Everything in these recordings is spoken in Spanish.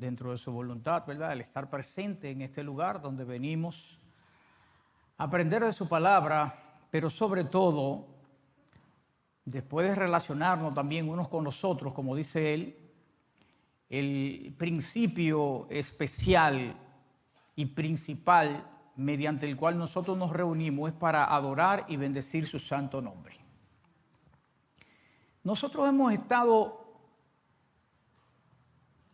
dentro de su voluntad, ¿verdad? El estar presente en este lugar donde venimos a aprender de su palabra, pero sobre todo, después de relacionarnos también unos con los otros, como dice él, el principio especial y principal mediante el cual nosotros nos reunimos es para adorar y bendecir su santo nombre. Nosotros hemos estado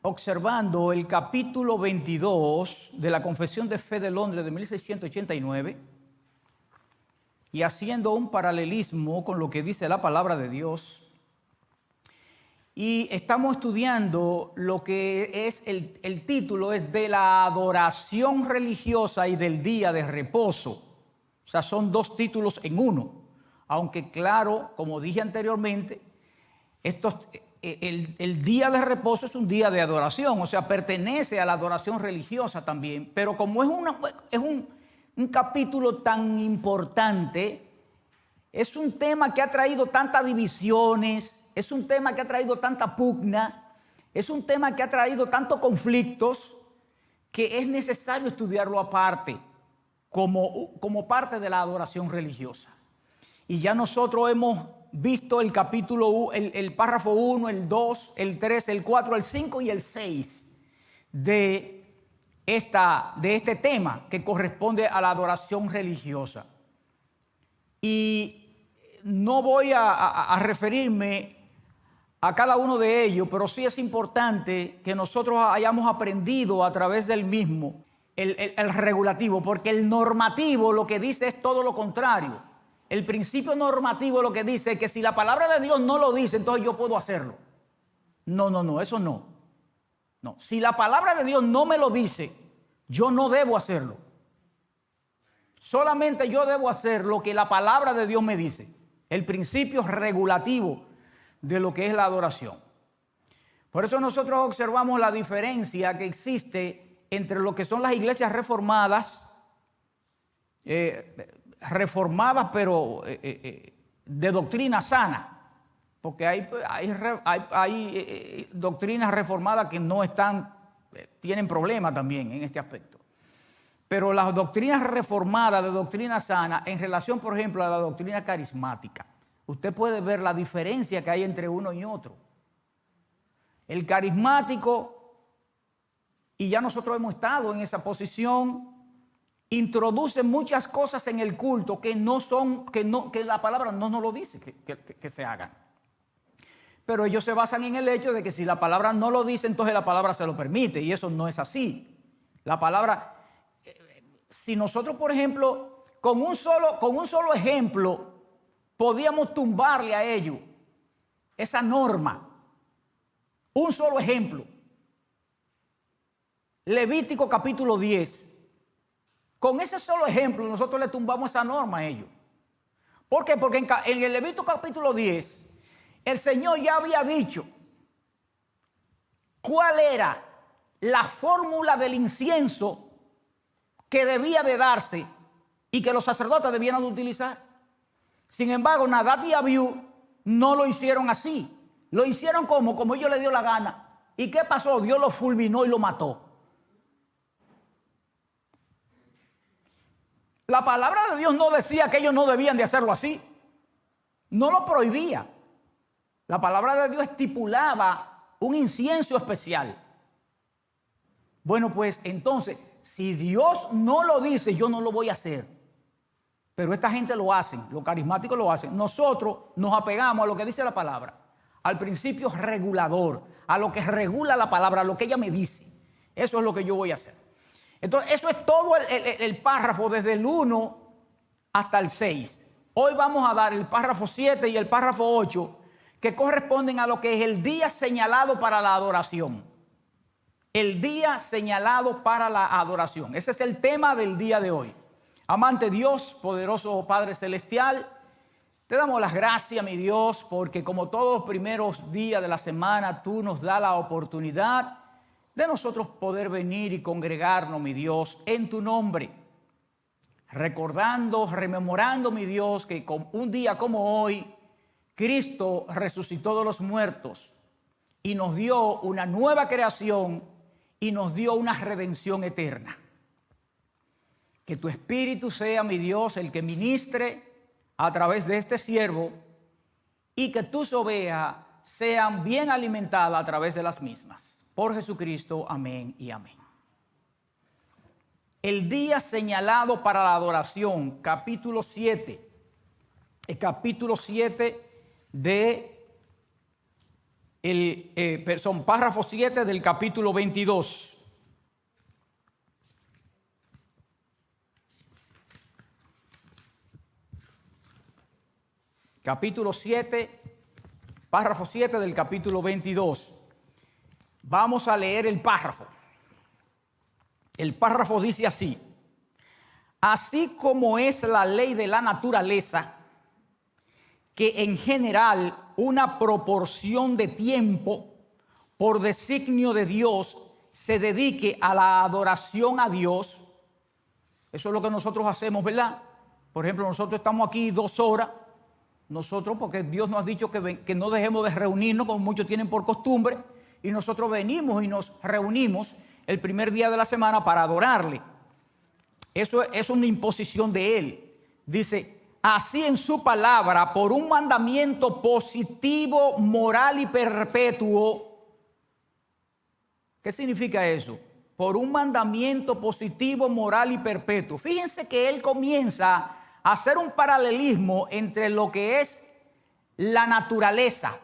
observando el capítulo 22 de la Confesión de Fe de Londres de 1689 y haciendo un paralelismo con lo que dice la palabra de Dios. Y estamos estudiando lo que es el título es de la adoración religiosa y del día de reposo. O sea, son dos títulos en uno. Aunque claro, como dije anteriormente, el día de reposo es un día de adoración, o sea, pertenece a la adoración religiosa también. Pero como es un capítulo tan importante, es un tema que ha traído tantas divisiones, es un tema que ha traído tanta pugna, es un tema que ha traído tantos conflictos, que es necesario estudiarlo aparte, como parte de la adoración religiosa. Y ya nosotros hemos visto el capítulo, el párrafo 1, el 2, el 3, el 4, el 5 y el 6 de este tema que corresponde a la adoración religiosa. Y no voy a referirme a cada uno de ellos, pero sí es importante que nosotros hayamos aprendido a través del mismo el regulativo, porque el normativo lo que dice es todo lo contrario. El principio normativo lo que dice es que si la palabra de Dios no lo dice, entonces yo puedo hacerlo. No, eso no. No, si la palabra de Dios no me lo dice, yo no debo hacerlo. Solamente yo debo hacer lo que la palabra de Dios me dice. El principio regulativo de lo que es la adoración. Por eso nosotros observamos la diferencia que existe entre lo que son las iglesias reformadas, pero de doctrina sana, porque hay doctrinas reformadas que no tienen problemas también en este aspecto. Pero las doctrinas reformadas de doctrina sana, en relación, por ejemplo, a la doctrina carismática, usted puede ver la diferencia que hay entre uno y otro. El carismático, y ya nosotros hemos estado en esa posición, introduce muchas cosas en el culto que la palabra no nos lo dice que se hagan. Pero ellos se basan en el hecho de que si la palabra no lo dice, entonces la palabra se lo permite, y eso no es así. La palabra, si nosotros, por ejemplo, con un solo ejemplo, podíamos tumbarle a ellos esa norma. Un solo ejemplo. Levítico capítulo 10. Con ese solo ejemplo nosotros le tumbamos esa norma a ellos. ¿Por qué? Porque en el Levítico capítulo 10 el Señor ya había dicho cuál era la fórmula del incienso que debía de darse y que los sacerdotes debían de utilizar. Sin embargo, Nadab y Abiú no lo hicieron así. Lo hicieron como ellos les dio la gana. ¿Y qué pasó? Dios lo fulminó y lo mató. La palabra de Dios no decía que ellos no debían de hacerlo así. No lo prohibía. La palabra de Dios estipulaba un incienso especial. Bueno, pues entonces, si Dios no lo dice, yo no lo voy a hacer. Pero esta gente lo hacen, los carismáticos lo hacen. Nosotros nos apegamos a lo que dice la palabra, al principio regulador, a lo que regula la palabra, a lo que ella me dice. Eso es lo que yo voy a hacer. Entonces, eso es todo el párrafo desde el 1 hasta el 6. Hoy vamos a dar el párrafo 7 y el párrafo 8, que corresponden a lo que es el día señalado para la adoración. El día señalado para la adoración. Ese es el tema del día de hoy. Amante Dios, poderoso Padre Celestial, te damos las gracias, mi Dios, porque como todos los primeros días de la semana, tú nos das la oportunidad de nosotros poder venir y congregarnos, mi Dios, en tu nombre. Recordando, rememorando, mi Dios, que un día como hoy, Cristo resucitó de los muertos y nos dio una nueva creación y nos dio una redención eterna. Que tu Espíritu sea, mi Dios, el que ministre a través de este siervo y que tus ovejas sean bien alimentadas a través de las mismas. Por Jesucristo, amén y amén. El día señalado para la adoración, capítulo 7. El capítulo 7 párrafo 7 del capítulo 22. Capítulo 7, párrafo 7 del capítulo 22. Vamos a leer el párrafo. El párrafo dice así: así como es la ley de la naturaleza, que en general una proporción de tiempo por designio de Dios se dedique a la adoración a Dios. Eso es lo que nosotros hacemos, ¿verdad? Por ejemplo, nosotros estamos aquí 2 horas. Nosotros, porque Dios nos ha dicho que no dejemos de reunirnos, como muchos tienen por costumbre, y nosotros venimos y nos reunimos el primer día de la semana para adorarle. Eso es una imposición de Él. Dice: así en su palabra, por un mandamiento positivo, moral y perpetuo. ¿Qué significa eso? Por un mandamiento positivo, moral y perpetuo. Fíjense que Él comienza a hacer un paralelismo entre lo que es la naturaleza,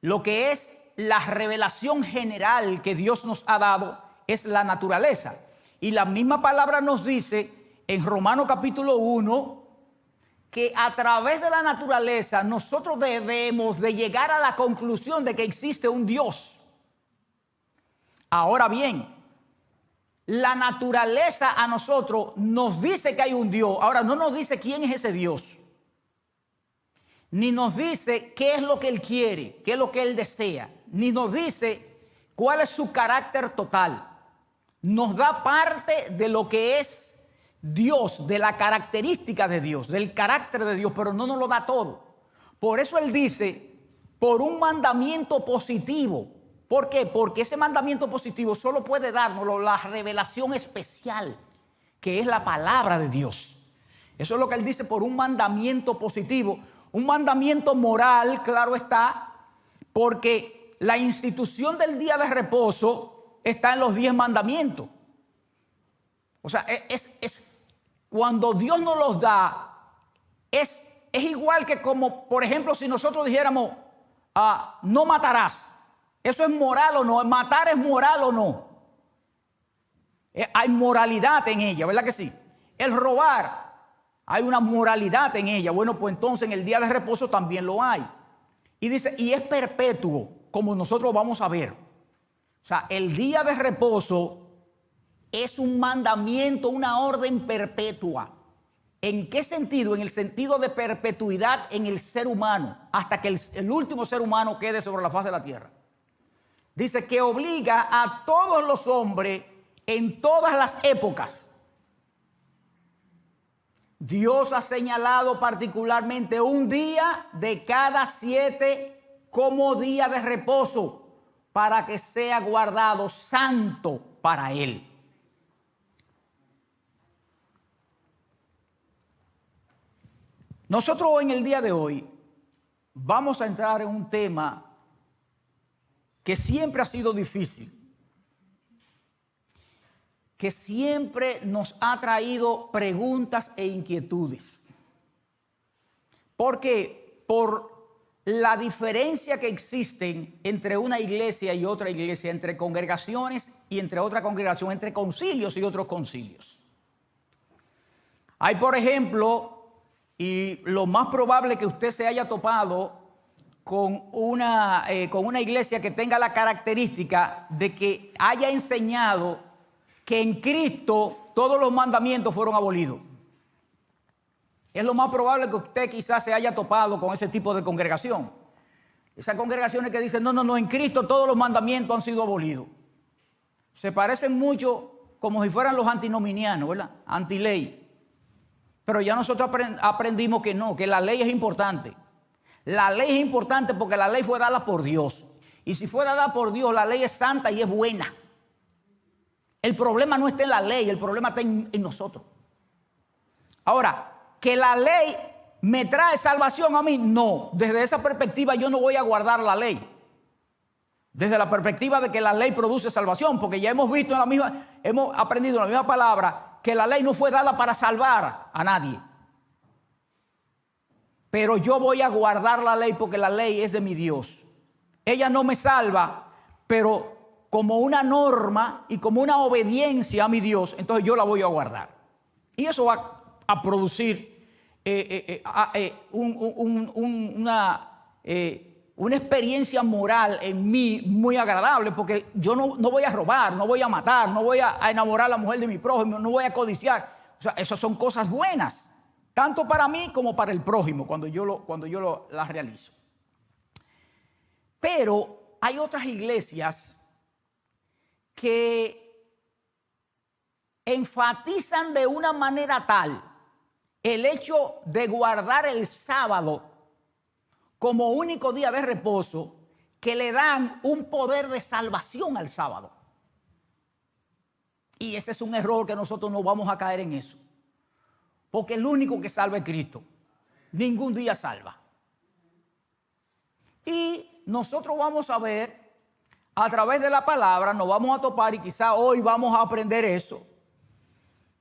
lo que es la revelación general que Dios nos ha dado, es la naturaleza. Y la misma palabra nos dice en Romanos capítulo 1 que a través de la naturaleza nosotros debemos de llegar a la conclusión de que existe un Dios. Ahora bien, la naturaleza a nosotros nos dice que hay un Dios. Ahora no nos dice quién es ese Dios, ni nos dice qué es lo que Él quiere, qué es lo que Él desea, ni nos dice cuál es su carácter total. Nos da parte de lo que es Dios, de la característica de Dios, del carácter de Dios, pero no nos lo da todo. Por eso Él dice, por un mandamiento positivo. ¿Por qué? Porque ese mandamiento positivo solo puede dárnoslo la revelación especial, que es la palabra de Dios. Eso es lo que Él dice por un mandamiento positivo. Un mandamiento moral, claro está, porque la institución del día de reposo está en los 10 mandamientos. O sea, cuando Dios nos los da, es igual que como, por ejemplo, si nosotros dijéramos, no matarás. ¿Eso es moral o no? ¿Matar es moral o no? Hay moralidad en ella, ¿verdad que sí? El robar, hay una moralidad en ella. Bueno, pues entonces en el día de reposo también lo hay. Y dice, y es perpetuo, como nosotros vamos a ver. O sea, el día de reposo es un mandamiento, una orden perpetua. ¿En qué sentido? En el sentido de perpetuidad en el ser humano, hasta que el último ser humano quede sobre la faz de la tierra. Dice que obliga a todos los hombres en todas las épocas. Dios ha señalado particularmente un día de cada 7 como día de reposo para que sea guardado santo para Él. Nosotros en el día de hoy vamos a entrar en un tema que siempre ha sido difícil, que siempre nos ha traído preguntas e inquietudes. Porque por la diferencia que existen entre una iglesia y otra iglesia, entre congregaciones y entre otra congregación, entre concilios y otros concilios. Hay, por ejemplo, y lo más probable que usted se haya topado con una iglesia que tenga la característica de que haya enseñado que en Cristo todos los mandamientos fueron abolidos. Es lo más probable que usted quizás se haya topado con ese tipo de congregación. Esas congregaciones que dicen, no, en Cristo todos los mandamientos han sido abolidos. Se parecen mucho como si fueran los antinominianos, ¿verdad? Antiley. Pero ya nosotros aprendimos que no, que la ley es importante. La ley es importante porque la ley fue dada por Dios. Y si fue dada por Dios, la ley es santa y es buena. El problema no está en la ley, el problema está en nosotros. Ahora, que la ley me trae salvación a mí, no. Desde esa perspectiva yo no voy a guardar la ley. Desde la perspectiva de que la ley produce salvación, porque ya hemos visto hemos aprendido en la misma palabra que la ley no fue dada para salvar a nadie. Pero yo voy a guardar la ley porque la ley es de mi Dios. Ella no me salva, pero como una norma y como una obediencia a mi Dios, entonces yo la voy a guardar. Y eso va a producir una experiencia moral en mí muy agradable, porque yo no voy a robar, no voy a matar, no voy a enamorar a la mujer de mi prójimo, no voy a codiciar. O sea, esas son cosas buenas, tanto para mí como para el prójimo, cuando yo las realizo. Pero hay otras iglesias que enfatizan de una manera tal el hecho de guardar el sábado como único día de reposo, que le dan un poder de salvación al sábado. Y ese es un error que nosotros no vamos a caer en eso. Porque el único que salva es Cristo. Ningún día salva. Y nosotros vamos a ver, a través de la palabra, nos vamos a topar, y quizá hoy vamos a aprender eso,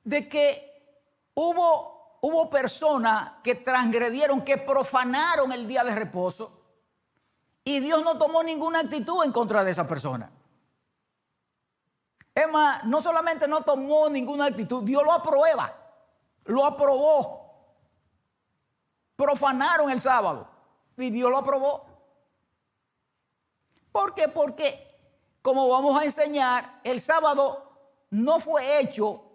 de que hubo personas que transgredieron, que profanaron el día de reposo, y Dios no tomó ninguna actitud en contra de esa persona. Es más, no solamente no tomó ninguna actitud, Dios lo aprueba, lo aprobó. Profanaron el sábado y Dios lo aprobó. ¿Por qué? Porque, como vamos a enseñar, el sábado no fue hecho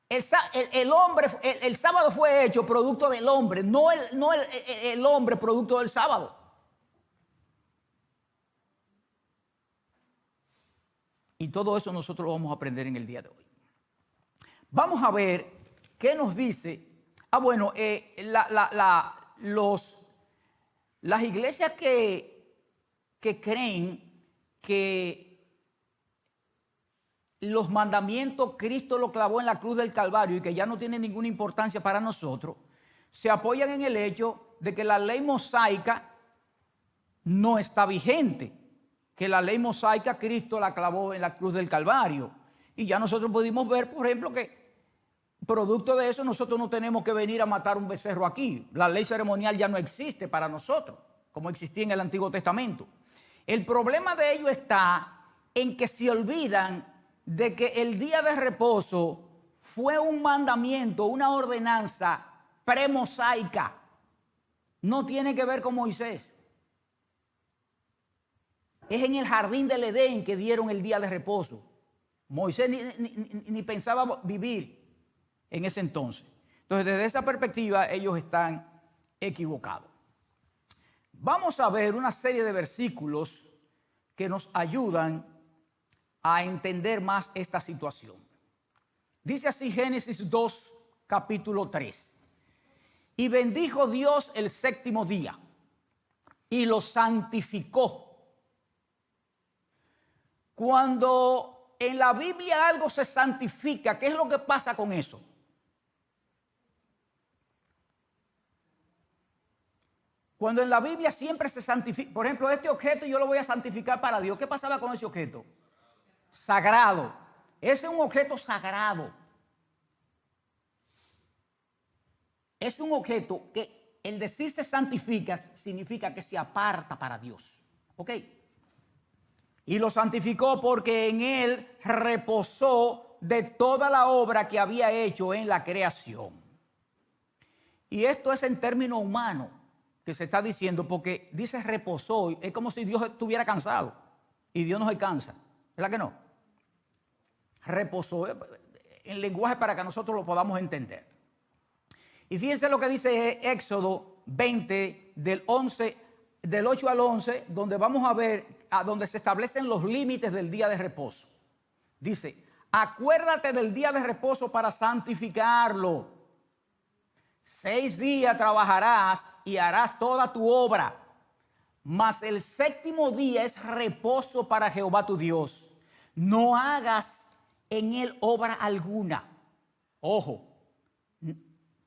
el sábado fue hecho producto del hombre, no el hombre producto del sábado. Y todo eso nosotros lo vamos a aprender en el día de hoy. Vamos a ver qué nos dice. Las iglesias que creen que los mandamientos Cristo lo clavó en la cruz del Calvario y que ya no tiene ninguna importancia para nosotros, se apoyan en el hecho de que la ley mosaica no está vigente, que la ley mosaica Cristo la clavó en la cruz del Calvario. Y ya nosotros pudimos ver, por ejemplo, que producto de eso nosotros no tenemos que venir a matar un becerro aquí. La ley ceremonial ya no existe para nosotros, como existía en el Antiguo Testamento. El problema de ello está en que se olvidan de que el día de reposo fue un mandamiento, una ordenanza premosaica. No tiene que ver con Moisés. Es en el jardín del Edén que dieron el día de reposo. Moisés ni pensaba vivir en ese entonces. Entonces, desde esa perspectiva, ellos están equivocados. Vamos a ver una serie de versículos que nos ayudan a entender más esta situación. Dice así Génesis 2, capítulo 3. Y bendijo Dios el séptimo día y lo santificó. Cuando en la Biblia algo se santifica, ¿qué es lo que pasa con eso? Cuando en la Biblia siempre se santifica, por ejemplo, este objeto yo lo voy a santificar para Dios. ¿Qué pasaba con ese objeto? Sagrado. Ese es un objeto sagrado. Es un objeto que el decir se santifica significa que se aparta para Dios. ¿Ok? Y lo santificó porque en él reposó de toda la obra que había hecho en la creación. Y esto es en términos humanos que se está diciendo, porque dice reposó, es como si Dios estuviera cansado. Y Dios no se cansa. ¿Verdad que no? Reposó en lenguaje para que nosotros lo podamos entender. Y fíjense lo que dice Éxodo 20, del 8 al 11, donde vamos a ver a donde se establecen los límites del día de reposo. Dice, acuérdate del día de reposo para santificarlo. 6 días trabajarás y harás toda tu obra. mas el séptimo día es reposo para Jehová tu Dios. No hagas en él obra alguna. Ojo,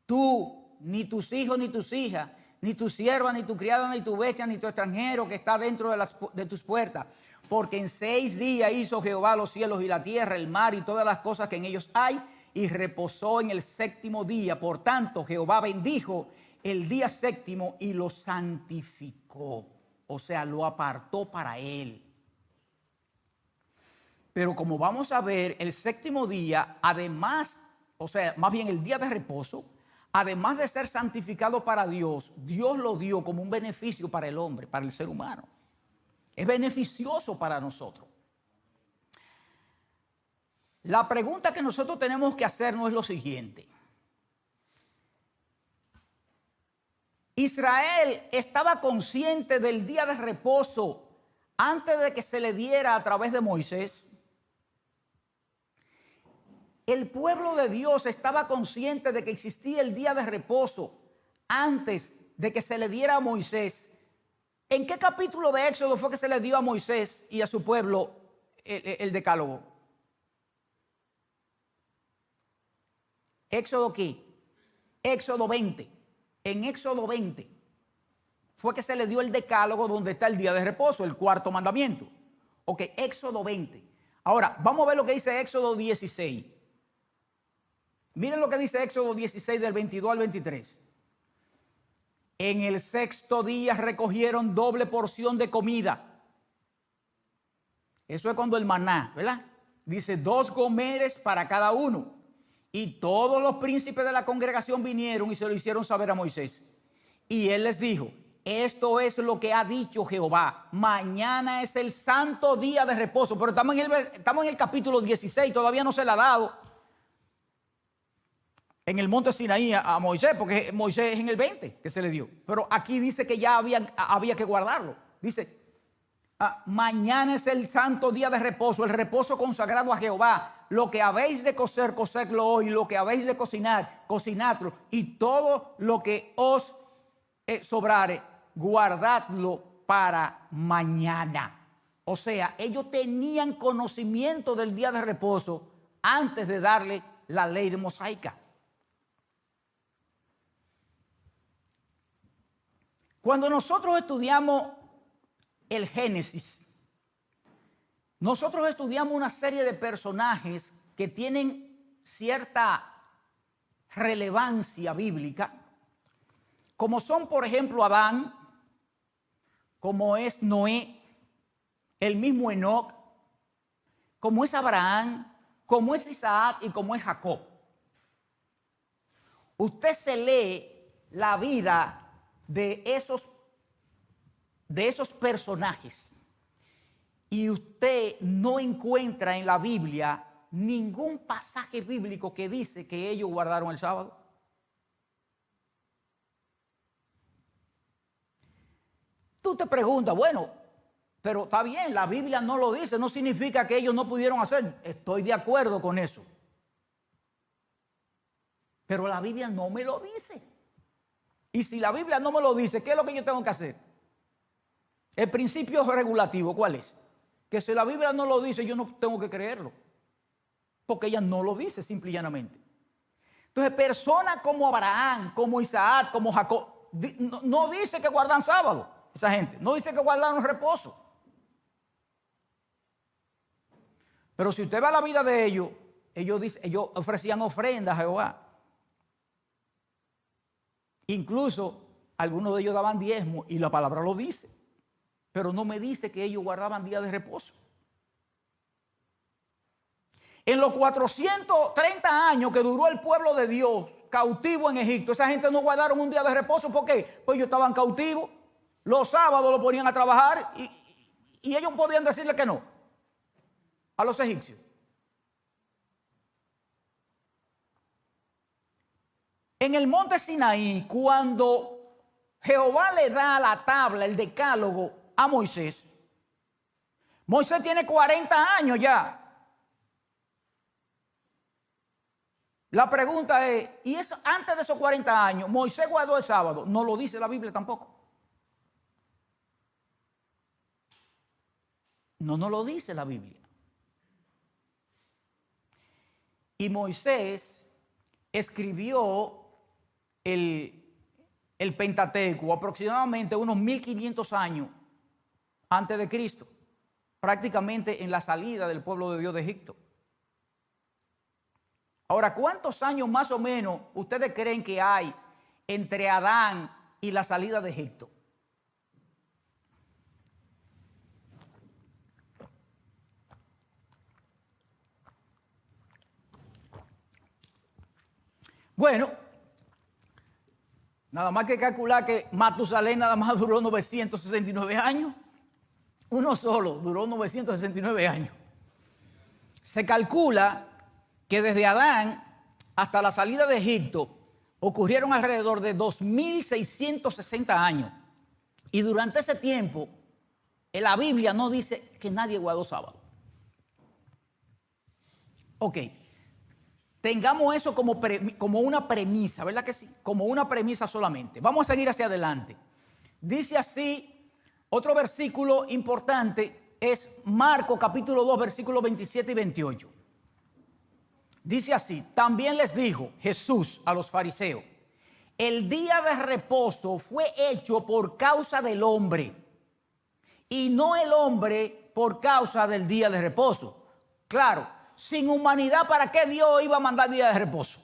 tú, ni tus hijos, ni tus hijas, ni tu sierva, ni tu criada, ni tu bestia, ni tu extranjero que está dentro de tus puertas. Porque en 6 días hizo Jehová los cielos y la tierra, el mar y todas las cosas que en ellos hay, y reposó en el séptimo día. Por tanto, Jehová bendijo el día séptimo y lo santificó. O sea, lo apartó para él. Pero como vamos a ver, el séptimo día, además, o sea, más bien el día de reposo, además de ser santificado para Dios, Dios lo dio como un beneficio para el hombre, para el ser humano. Es beneficioso para nosotros. La pregunta que nosotros tenemos que hacernos es lo siguiente. Israel estaba consciente del día de reposo antes de que se le diera a través de Moisés. El pueblo de Dios estaba consciente de que existía el día de reposo antes de que se le diera a Moisés. ¿En qué capítulo de Éxodo fue que se le dio a Moisés y a su pueblo el decálogo? ¿Éxodo qué? Éxodo 20. En Éxodo 20 fue que se le dio el decálogo donde está el día de reposo, el cuarto mandamiento. Ok, Éxodo 20. Ahora, vamos a ver lo que dice Éxodo 16. Miren lo que dice Éxodo 16 del 22 al 23. En el sexto día recogieron doble porción de comida. Eso es cuando el maná, ¿verdad? Dice 2 gomeres para cada uno. Y todos los príncipes de la congregación vinieron y se lo hicieron saber a Moisés. Y él les dijo, esto es lo que ha dicho Jehová. Mañana es el santo día de reposo. Pero estamos en el capítulo 16, todavía no se le ha dado en el monte Sinaí a Moisés, porque Moisés es en el 20 que se le dio. Pero aquí dice que ya había que guardarlo. Dice, mañana es el santo día de reposo, el reposo consagrado a Jehová. Lo que habéis de cocer, cocedlo hoy. Lo que habéis de cocinar, cocinadlo. Y todo lo que os sobrare, guardadlo para mañana. O sea, ellos tenían conocimiento del día de reposo antes de darle la ley de mosaica. Cuando nosotros estudiamos el Génesis, nosotros estudiamos una serie de personajes que tienen cierta relevancia bíblica, como son, por ejemplo, Adán, como es Noé, el mismo Enoc, como es Abraham, como es Isaac y como es Jacob. Usted se lee la vida de esos personajes y usted no encuentra en la Biblia ningún pasaje bíblico que dice que ellos guardaron el sábado. Tú te preguntas, bueno, pero está bien, la Biblia no lo dice, no significa que ellos no pudieron hacer. Estoy de acuerdo con eso. Pero la Biblia no me lo dice. Y si la Biblia no me lo dice, ¿qué es lo que yo tengo que hacer? El principio regulativo, ¿cuál es? Que si la Biblia no lo dice, yo no tengo que creerlo. Porque ella no lo dice, simple y llanamente. Entonces, personas como Abraham, como Isaac, como Jacob, no dice que guardan sábado, esa gente. No dice que guardaron reposo. Pero si usted va a la vida de ellos, ellos ofrecían ofrendas a Jehová. Incluso algunos de ellos daban diezmo y la palabra lo dice. Pero no me dice que ellos guardaban días de reposo. En los 430 años que duró el pueblo de Dios cautivo en Egipto, esa gente no guardaron un día de reposo. ¿Por qué? Pues ellos estaban cautivos. Los sábados lo ponían a trabajar y ellos podían decirle que no a los egipcios. En el monte Sinaí, cuando Jehová le da la tabla, el decálogo a Moisés, Moisés tiene 40 años ya. La pregunta es, ¿y eso antes de esos 40 años, Moisés guardó el sábado? No lo dice la Biblia tampoco. No nos lo dice la Biblia. Y Moisés escribió el Pentateuco aproximadamente unos 1500 años antes de Cristo, prácticamente en la salida del pueblo de Dios de Egipto. Ahora, ¿cuántos años más o menos ustedes creen que hay entre Adán y la salida de Egipto? Bueno, nada más que calcular que Matusalén nada más duró 969 años. Uno solo duró 969 años. Se calcula que desde Adán hasta la salida de Egipto ocurrieron alrededor de 2660 años. Y durante ese tiempo, en la Biblia no dice que nadie guardó sábado. Ok. Tengamos eso como una premisa, ¿verdad que sí? Como una premisa solamente. Vamos a seguir hacia adelante. Dice así, otro versículo importante es Marcos capítulo 2, versículos 27 y 28. Dice así, también les dijo Jesús a los fariseos, el día de reposo fue hecho por causa del hombre y no el hombre por causa del día de reposo. Claro, sin humanidad, ¿para qué Dios iba a mandar día de reposo?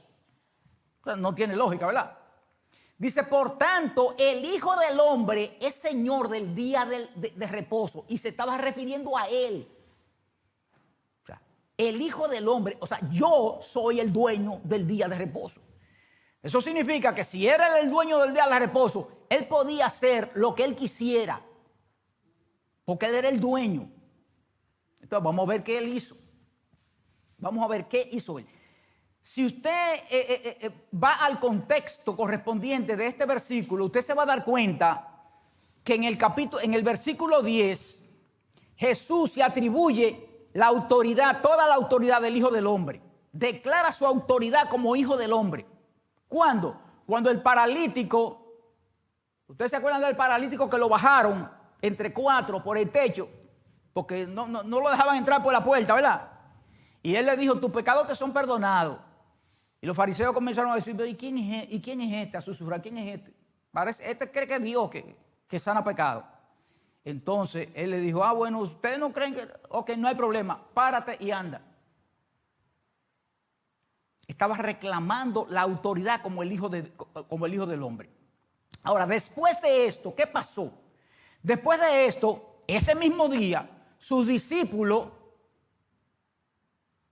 No tiene lógica, ¿verdad? Dice, por tanto, el Hijo del Hombre es Señor del día de reposo. Y se estaba refiriendo a Él. O sea, el Hijo del Hombre, o sea, yo soy el dueño del día de reposo. Eso significa que si era el dueño del día de reposo, Él podía hacer lo que Él quisiera. Porque Él era el dueño. Entonces, vamos a ver qué Él hizo. Vamos a ver qué hizo Él. Si usted va al contexto correspondiente de este versículo, usted se va a dar cuenta que en el versículo 10, Jesús se atribuye la autoridad, toda la autoridad del Hijo del Hombre. Declara su autoridad como Hijo del Hombre. ¿Cuándo? Cuando el paralítico, ¿ustedes se acuerdan del paralítico que lo bajaron entre 4 por el techo? Porque no lo dejaban entrar por la puerta, ¿verdad? Y él le dijo, tus pecados te son perdonados. Y los fariseos comenzaron a decir, ¿y quién es este? A susurrar, ¿quién es este? Este cree que es Dios que sana pecado. Entonces él le dijo, bueno, ustedes no creen que, ok, no hay problema, párate y anda. Estaba reclamando la autoridad como el Hijo del Hombre. Ahora, después de esto, ¿qué pasó? Después de esto, ese mismo día, sus discípulos,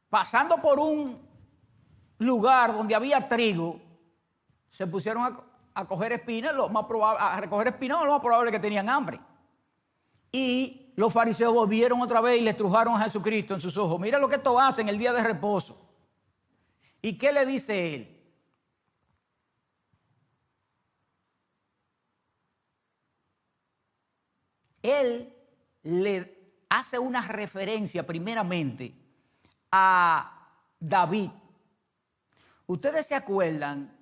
pasando por un lugar donde había trigo, se pusieron a coger espinas, a recoger espinas, lo más probable que tenían hambre. Y los fariseos volvieron otra vez y le estrujaron a Jesucristo en sus ojos. Mira lo que esto hace en el día de reposo. ¿Y qué le dice él? Él le hace una referencia primeramente a David. Ustedes se acuerdan,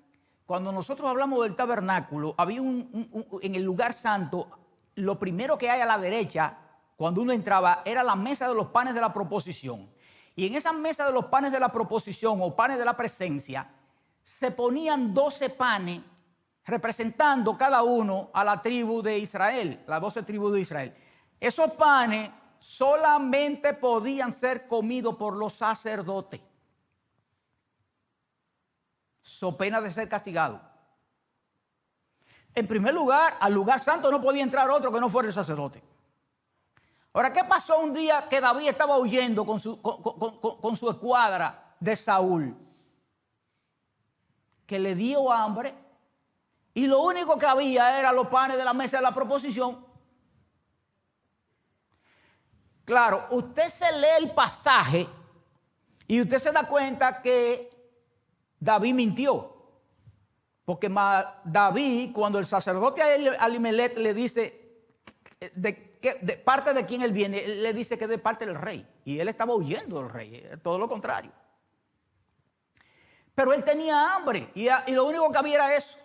cuando nosotros hablamos del tabernáculo, había en el lugar santo, lo primero que hay a la derecha, cuando uno entraba, era la mesa de los panes de la proposición. Y en esa mesa de los panes de la proposición o panes de la presencia, se ponían 12 panes representando cada uno a la tribu de Israel, las 12 tribus de Israel. Esos panes solamente podían ser comidos por los sacerdotes, so pena de ser castigado. En primer lugar, al lugar santo no podía entrar otro que no fuera el sacerdote. Ahora, ¿qué pasó un día que David estaba huyendo con su escuadra de Saúl? Que le dio hambre y lo único que había era los panes de la mesa de la proposición. Claro, usted se lee el pasaje y usted se da cuenta que David mintió. Porque David, cuando el sacerdote Alimelech le dice de parte de quién él viene, él le dice que de parte del rey. Y él estaba huyendo del rey, todo lo contrario. Pero él tenía hambre y lo único que había era eso.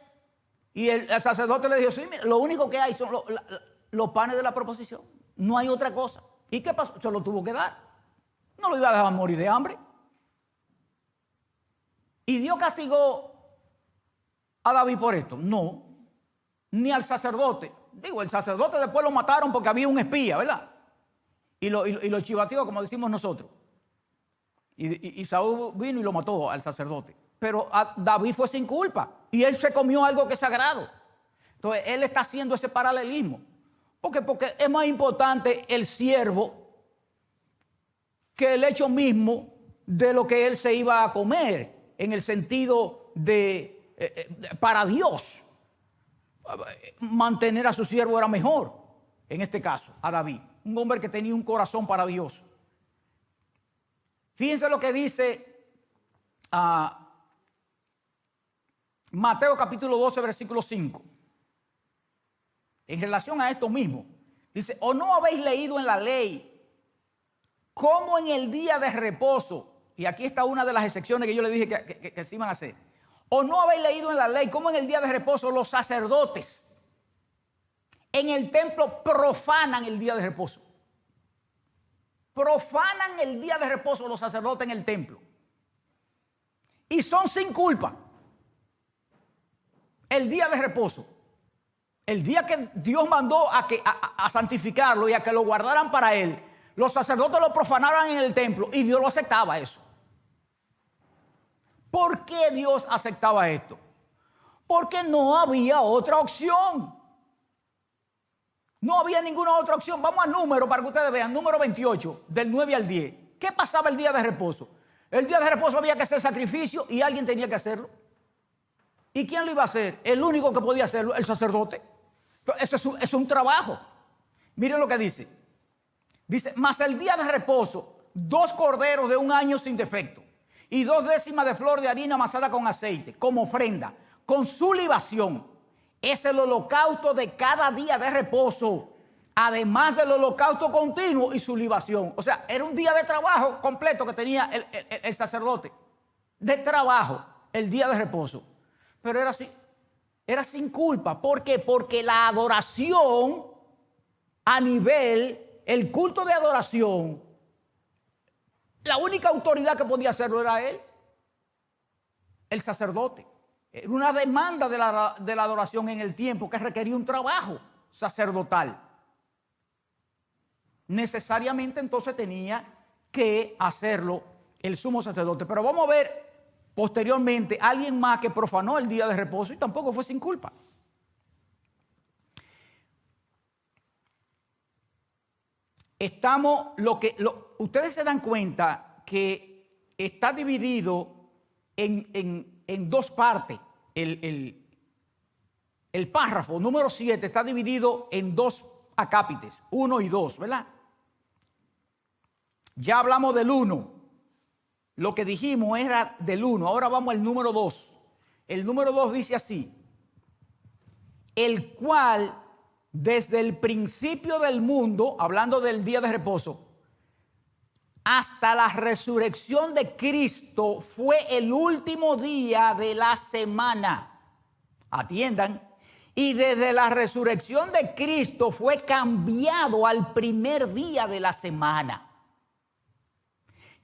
Y el sacerdote le dijo, sí, mira, lo único que hay son los panes de la proposición. No hay otra cosa. ¿Y qué pasó? Se lo tuvo que dar. No lo iba a dejar morir de hambre. ¿Y Dios castigó a David por esto? No. Ni al sacerdote. Digo, el sacerdote después lo mataron porque había un espía, ¿verdad? Y lo chivateó, como decimos nosotros. Y Saúl vino y lo mató al sacerdote. Pero David fue sin culpa. Y él se comió algo que es sagrado. Entonces, él está haciendo ese paralelismo. Porque es más importante el siervo que el hecho mismo de lo que él se iba a comer. En el sentido de, para Dios, mantener a su siervo era mejor. En este caso, a David. Un hombre que tenía un corazón para Dios. Fíjense lo que dice Mateo capítulo 12, versículo 5. En relación a esto mismo. Dice, ¿o no habéis leído en la ley cómo en el día de reposo? Y aquí está una de las excepciones que yo le dije que se iban a hacer. ¿O no habéis leído en la ley cómo en el día de reposo los sacerdotes en el templo profanan el día de reposo? Profanan el día de reposo los sacerdotes en el templo. Y son sin culpa. El día de reposo. El día que Dios mandó a santificarlo y a que lo guardaran para él, los sacerdotes lo profanaron en el templo y Dios lo aceptaba eso. ¿Por qué Dios aceptaba esto? Porque no había otra opción. No había ninguna otra opción. Vamos al número para que ustedes vean. Número 28, del 9 al 10. ¿Qué pasaba el día de reposo? El día de reposo había que hacer sacrificio y alguien tenía que hacerlo. ¿Y quién lo iba a hacer? El único que podía hacerlo, el sacerdote. Eso es un trabajo. Miren lo que dice. Dice, mas el día de reposo, 2 corderos de 1 año sin defecto y 2 décimas de flor de harina amasada con aceite, como ofrenda, con su libación. Es el holocausto de cada día de reposo, además del holocausto continuo y su libación. O sea, era un día de trabajo completo que tenía el sacerdote. De trabajo, el día de reposo. Pero era así. Era sin culpa. ¿Por qué? Porque la adoración a nivel, el culto de adoración, la única autoridad que podía hacerlo era él, el sacerdote. Era una demanda de la adoración en el tiempo que requería un trabajo sacerdotal. Necesariamente entonces tenía que hacerlo el sumo sacerdote. Pero vamos a ver posteriormente alguien más que profanó el día de reposo y tampoco fue sin culpa. Ustedes se dan cuenta que está dividido en 2 partes. El párrafo número 7 está dividido en 2 acápites, 1 y 2, ¿verdad? Ya hablamos del 1. Lo que dijimos era del 1. Ahora vamos al número 2. El número 2 dice así: el cual desde el principio del mundo, hablando del día de reposo, hasta la resurrección de Cristo, fue el último día de la semana. Atiendan. Y desde la resurrección de Cristo fue cambiado al primer día de la semana,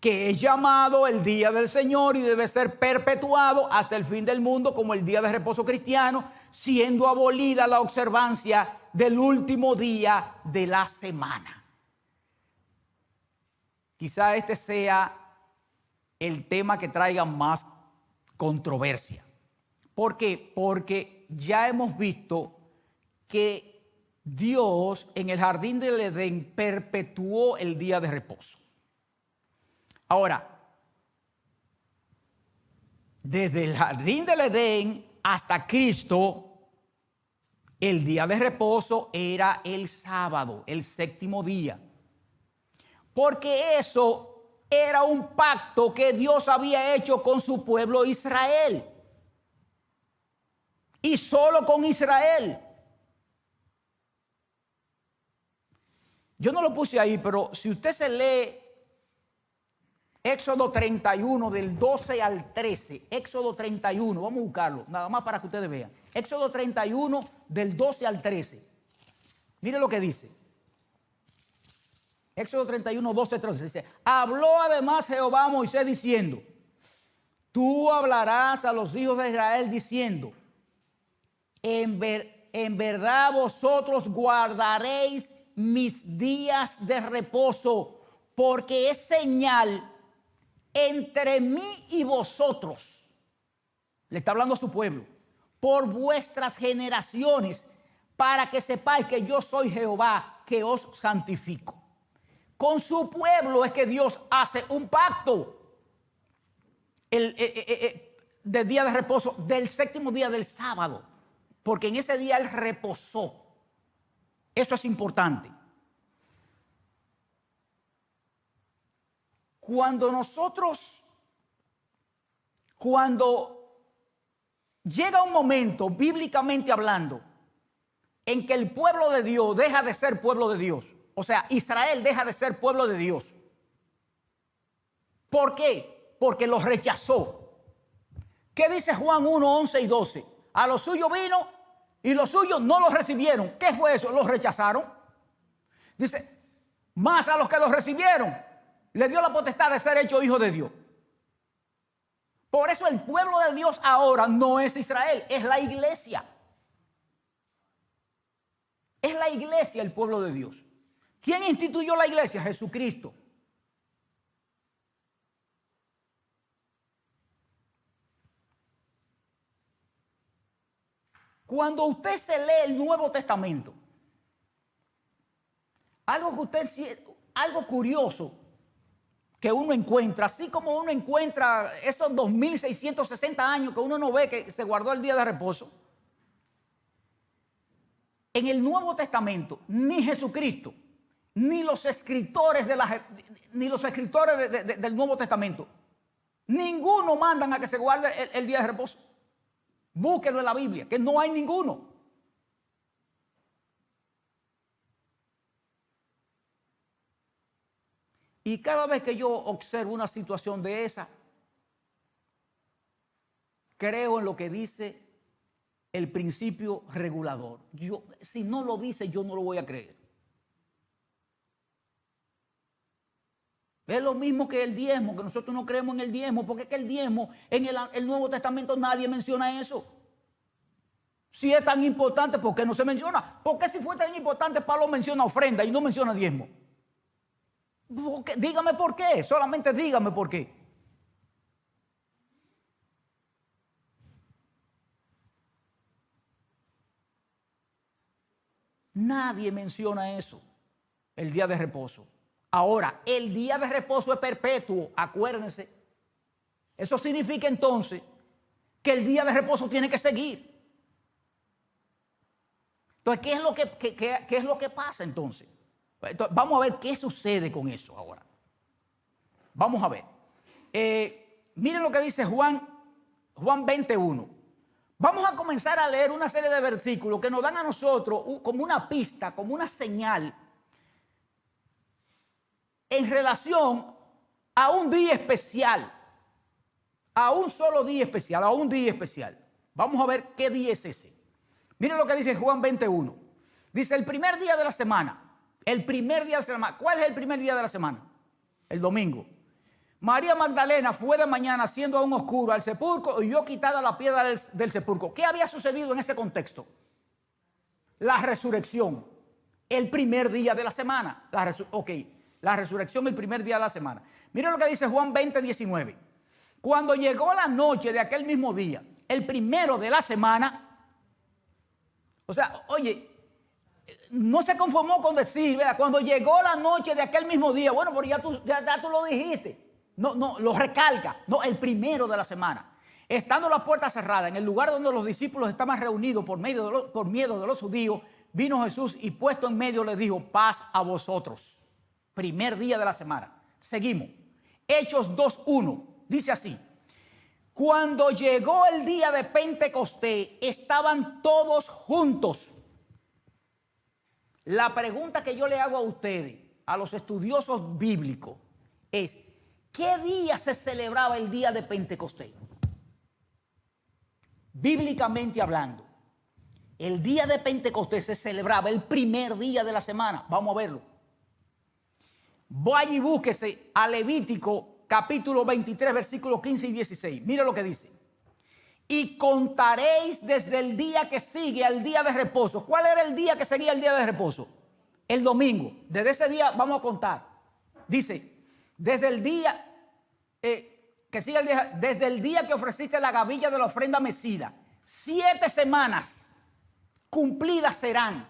que es llamado el día del Señor y debe ser perpetuado hasta el fin del mundo como el día de reposo cristiano, siendo abolida la observancia del último día de la semana. Quizá este sea el tema que traiga más controversia. ¿Por qué? Porque ya hemos visto que Dios en el jardín del Edén perpetuó el día de reposo. Ahora, desde el jardín del Edén hasta Cristo, el día de reposo era el sábado, el 7º día. Porque eso era un pacto que Dios había hecho con su pueblo Israel. Y solo con Israel. Yo no lo puse ahí, pero si usted se lee Éxodo 31 del 12 al 13, Éxodo 31, vamos a buscarlo, nada más para que ustedes vean. Éxodo 31 del 12 al 13. Mire lo que dice. Éxodo 31, 12, 13 dice: habló además Jehová a Moisés diciendo: tú hablarás a los hijos de Israel diciendo: en verdad vosotros guardaréis mis días de reposo, porque es señal entre mí y vosotros. Le está hablando a su pueblo. Por vuestras generaciones, para que sepáis que yo soy Jehová, que os santifico. Con su pueblo es que Dios hace un pacto del día de reposo, del séptimo día del sábado, porque en ese día Él reposó. Eso es importante. Cuando llega un momento, bíblicamente hablando, en que el pueblo de Dios deja de ser pueblo de Dios, o sea, Israel deja de ser pueblo de Dios. ¿Por qué? Porque los rechazó. ¿Qué dice Juan 1, 11 y 12? A los suyos vino y los suyos no los recibieron. ¿Qué fue eso? Los rechazaron. Dice, más a los que los recibieron, le dio la potestad de ser hecho hijo de Dios. Por eso el pueblo de Dios ahora no es Israel, es la iglesia. Es la iglesia el pueblo de Dios. ¿Quién instituyó la iglesia? Jesucristo. Cuando usted se lee el Nuevo Testamento, algo curioso que uno encuentra, así como uno encuentra esos 2660 años que uno no ve que se guardó el día de reposo, en el Nuevo Testamento ni Jesucristo ni los escritores del Nuevo Testamento, ninguno mandan a que se guarde el día de reposo. Búsquenlo en la Biblia, que no hay ninguno. Y cada vez que yo observo una situación de esa, creo en lo que dice el principio regulador. Si no lo dice, yo no lo voy a creer. Es lo mismo que el diezmo, que nosotros no creemos en el diezmo, porque es que el diezmo, en el Nuevo Testamento nadie menciona eso. Si es tan importante, ¿por qué no se menciona? Porque si fue tan importante, Pablo menciona ofrenda y no menciona diezmo. Dígame por qué, solamente dígame por qué. Nadie menciona eso, el día de reposo. Ahora, el día de reposo es perpetuo, acuérdense. Eso significa entonces que el día de reposo tiene que seguir. Entonces, ¿qué es lo que pasa entonces? Entonces, vamos a ver qué sucede con eso ahora. Vamos a ver. Miren lo que dice Juan 21. Vamos a comenzar a leer una serie de versículos que nos dan a nosotros como una pista, como una señal en relación a un día especial, a un solo día especial, a un día especial. Vamos a ver qué día es ese. Miren lo que dice Juan 21. Dice el primer día de la semana. El primer día de la semana. ¿Cuál es el primer día de la semana? El domingo. María Magdalena fue de mañana, siendo aún oscuro, al sepulcro y vio quitada la piedra del sepulcro. ¿Qué había sucedido en ese contexto? La resurrección. El primer día de la semana. La resurrección el primer día de la semana. Miren lo que dice Juan 20, 19. Cuando llegó la noche de aquel mismo día, el primero de la semana, o sea, oye, no se conformó con decir, ¿verdad? Cuando llegó la noche de aquel mismo día, bueno, pero ya tú lo dijiste. No, lo recalca. No, el primero de la semana. Estando la puerta cerrada, en el lugar donde los discípulos estaban reunidos por miedo de los judíos, vino Jesús y puesto en medio les dijo, paz a vosotros. Primer día de la semana. Seguimos. Hechos 2:1. Dice así. Cuando llegó el día de Pentecostés, estaban todos juntos. La pregunta que yo le hago a ustedes, a los estudiosos bíblicos, es, ¿qué día se celebraba el día de Pentecostés? Bíblicamente hablando, el día de Pentecostés se celebraba el primer día de la semana. Vamos a verlo. Vaya y búsquese a Levítico capítulo 23, versículos 15 y 16. Mire lo que dice. Y contaréis desde el día que sigue al día de reposo. ¿Cuál era el día que seguía el día de reposo? El domingo. Desde ese día vamos a contar. Dice, desde el día que sigue el día, desde el día que ofreciste la gavilla de la ofrenda mecida, 7 semanas cumplidas serán.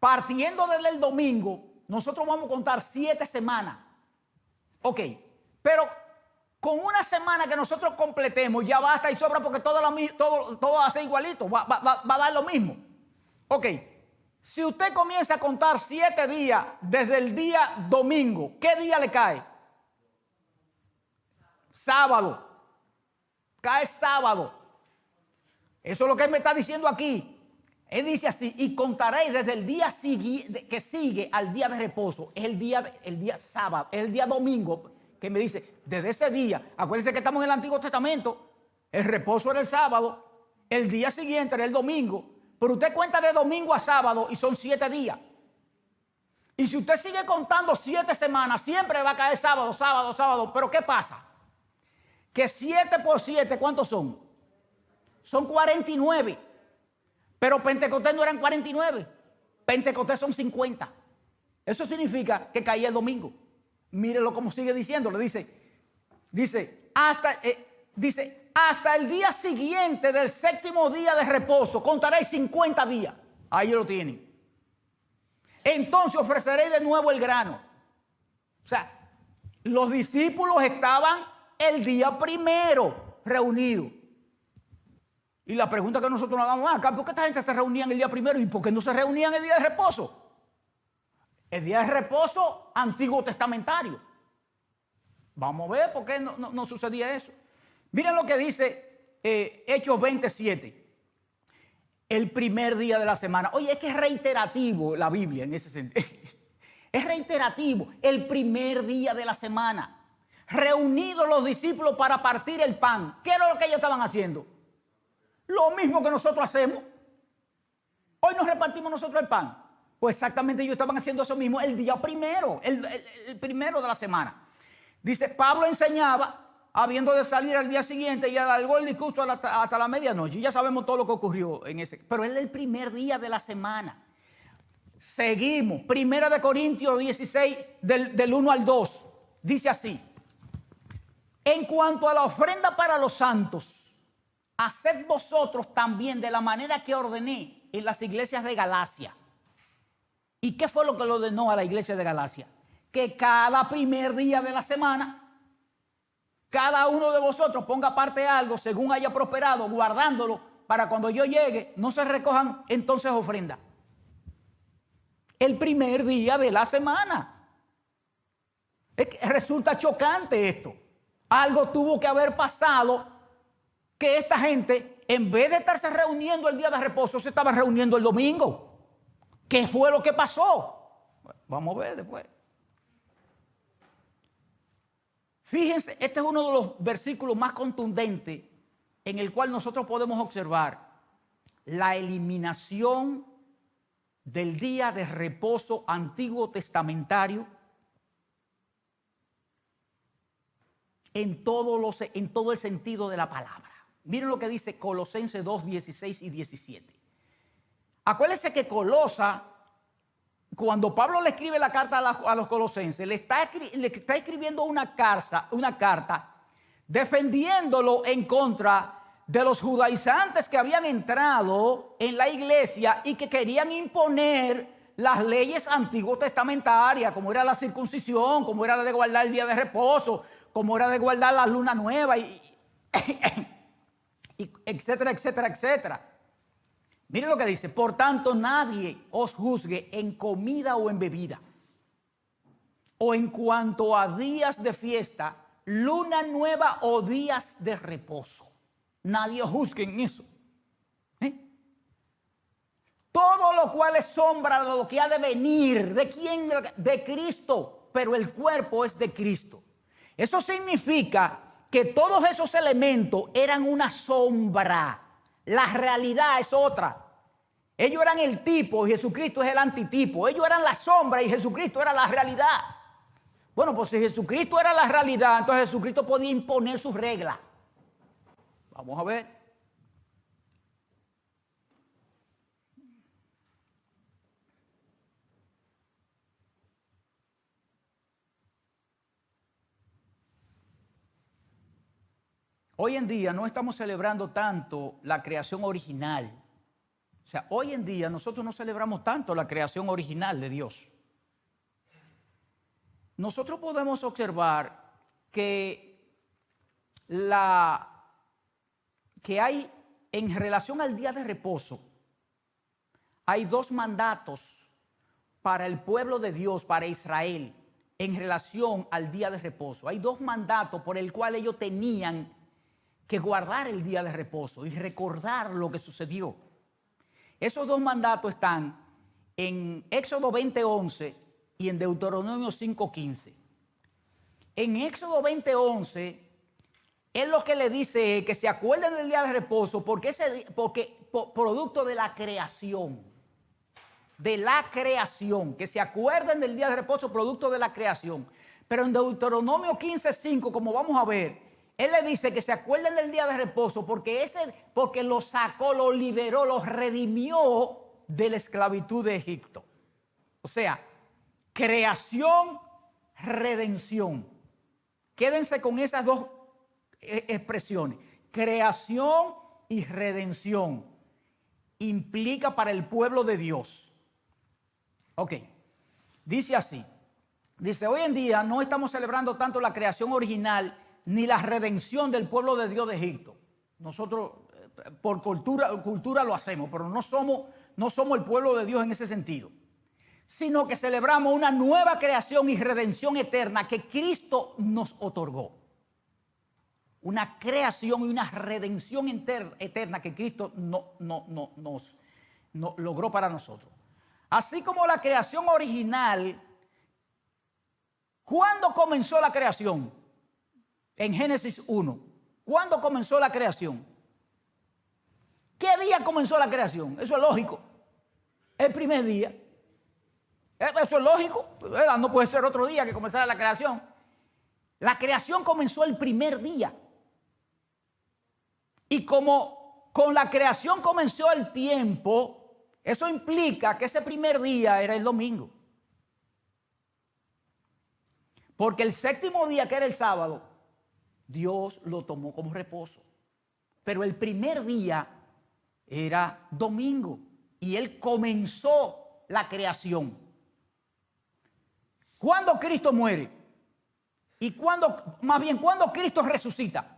Partiendo desde el domingo, nosotros vamos a contar 7 semanas. Ok, pero con una semana que nosotros completemos ya basta y sobra porque todo va a ser igualito, va a dar lo mismo. Ok, si usted comienza a contar 7 días desde el día domingo, ¿qué día le cae? Sábado. Cae sábado. Eso es lo que él me está diciendo aquí. Él dice así, y contaréis desde el día que sigue al día de reposo. Es el día sábado, es el día domingo, que me dice, desde ese día, acuérdense que estamos en el Antiguo Testamento, el reposo era el sábado, el día siguiente era el domingo, pero usted cuenta de domingo a sábado y son 7 días. Y si usted sigue contando 7 semanas, siempre va a caer sábado, sábado, sábado. Pero ¿qué pasa? Que 7 por 7, ¿cuántos son? Son 49. Pero Pentecostés no eran 49. Pentecostés son 50. Eso significa que caía el domingo. Mírelo como sigue diciendo. Le dice, hasta el día siguiente del 7º día de reposo, contaréis 50 días. Ahí lo tienen. Entonces ofreceréis de nuevo el grano. O sea, los discípulos estaban el día primero reunidos. Y la pregunta que nosotros nos damos acá, ¿por qué esta gente se reunían el día primero y por qué no se reunían el día de reposo? El día de reposo antiguo testamentario. Vamos a ver por qué no sucedía eso. Miren lo que dice Hechos 27. El primer día de la semana. Oye, es que es reiterativo la Biblia en ese sentido. Es reiterativo. El primer día de la semana. Reunidos los discípulos para partir el pan. ¿Qué era lo que ellos estaban haciendo? Lo mismo que nosotros hacemos. Hoy nos repartimos nosotros el pan. Pues exactamente ellos estaban haciendo eso mismo el día primero, el primero de la semana. Dice, Pablo enseñaba, habiendo de salir al día siguiente y alargó el discurso hasta la medianoche. Y ya sabemos todo lo que ocurrió en ese. Pero era el primer día de la semana. Seguimos. 1 Corintios 16, del 1 al 2. Dice así. En cuanto a la ofrenda para los santos, haced vosotros también de la manera que ordené en las iglesias de Galacia. ¿Y qué fue lo que le ordenó a la iglesia de Galacia? Que cada primer día de la semana, cada uno de vosotros ponga aparte algo según haya prosperado, guardándolo para cuando yo llegue, no se recojan entonces ofrendas. El primer día de la semana. Resulta chocante esto. Algo tuvo que haber pasado que esta gente, en vez de estarse reuniendo el día de reposo, se estaba reuniendo el domingo. ¿Qué fue lo que pasó? Bueno, vamos a ver después. Fíjense, este es uno de los versículos más contundentes en el cual nosotros podemos observar la eliminación del día de reposo antiguo testamentario en todo el sentido de la palabra. Miren lo que dice Colosenses 2, 16 y 17. Acuérdense que Colosa, cuando Pablo le escribe la carta a los colosenses, le está escribiendo una carta defendiéndolo en contra de los judaizantes que habían entrado en la iglesia y que querían imponer las leyes antiguo testamentarias, como era la circuncisión, como era de guardar el día de reposo, como era de guardar la luna nueva, y etcétera, etcétera, etcétera. Miren lo que dice, por tanto nadie os juzgue en comida o en bebida, o en cuanto a días de fiesta, luna nueva o días de reposo. Nadie os juzgue en eso. Todo lo cual es sombra de lo que ha de venir. ¿De quién? De Cristo, pero el cuerpo es de Cristo. Eso significa que todos esos elementos eran una sombra. La realidad es otra. Ellos eran el tipo y Jesucristo es el antitipo. Ellos eran la sombra y Jesucristo era la realidad. Bueno, pues si Jesucristo era la realidad, entonces Jesucristo podía imponer sus reglas. Vamos a ver. Hoy en día no estamos celebrando tanto la creación original. O sea, hoy en día nosotros no celebramos tanto la creación original de Dios. Nosotros podemos observar que hay en relación al día de reposo, hay dos mandatos para el pueblo de Dios, para Israel, en relación al día de reposo. Hay dos mandatos por el cual ellos tenían que guardar el día de reposo y recordar lo que sucedió. Esos dos mandatos están en Éxodo 20:11 y en Deuteronomio 5:15. En Éxodo 20:11, él lo que le dice es que se acuerden del día de reposo porque producto de la creación. Que se acuerden del día de reposo producto de la creación. Pero en Deuteronomio 15:5, como vamos a ver, él le dice que se acuerden del día de reposo porque lo sacó, lo liberó, lo redimió de la esclavitud de Egipto. O sea, creación, redención. Quédense con esas dos expresiones. Creación y redención implica para el pueblo de Dios. Ok, dice así. Dice, hoy en día no estamos celebrando tanto la creación original ni la redención del pueblo de Dios de Egipto. Nosotros por cultura lo hacemos, pero no somos el pueblo de Dios en ese sentido. Sino que celebramos una nueva creación y redención eterna que Cristo nos otorgó. Una creación y una redención eterna que Cristo nos logró para nosotros. Así como la creación original, ¿cuándo comenzó la creación? En Génesis 1. ¿Cuándo comenzó la creación? ¿Qué día comenzó la creación? Eso es lógico. El primer día. Eso es lógico, ¿verdad? No puede ser otro día que comenzara la creación. La creación comenzó el primer día. Y como con la creación comenzó el tiempo, eso implica que ese primer día era el domingo. Porque el séptimo día, que era el sábado, Dios lo tomó como reposo. Pero el primer día era domingo y Él comenzó la creación. ¿Cuándo Cristo muere? ¿Y cuándo Cristo resucita?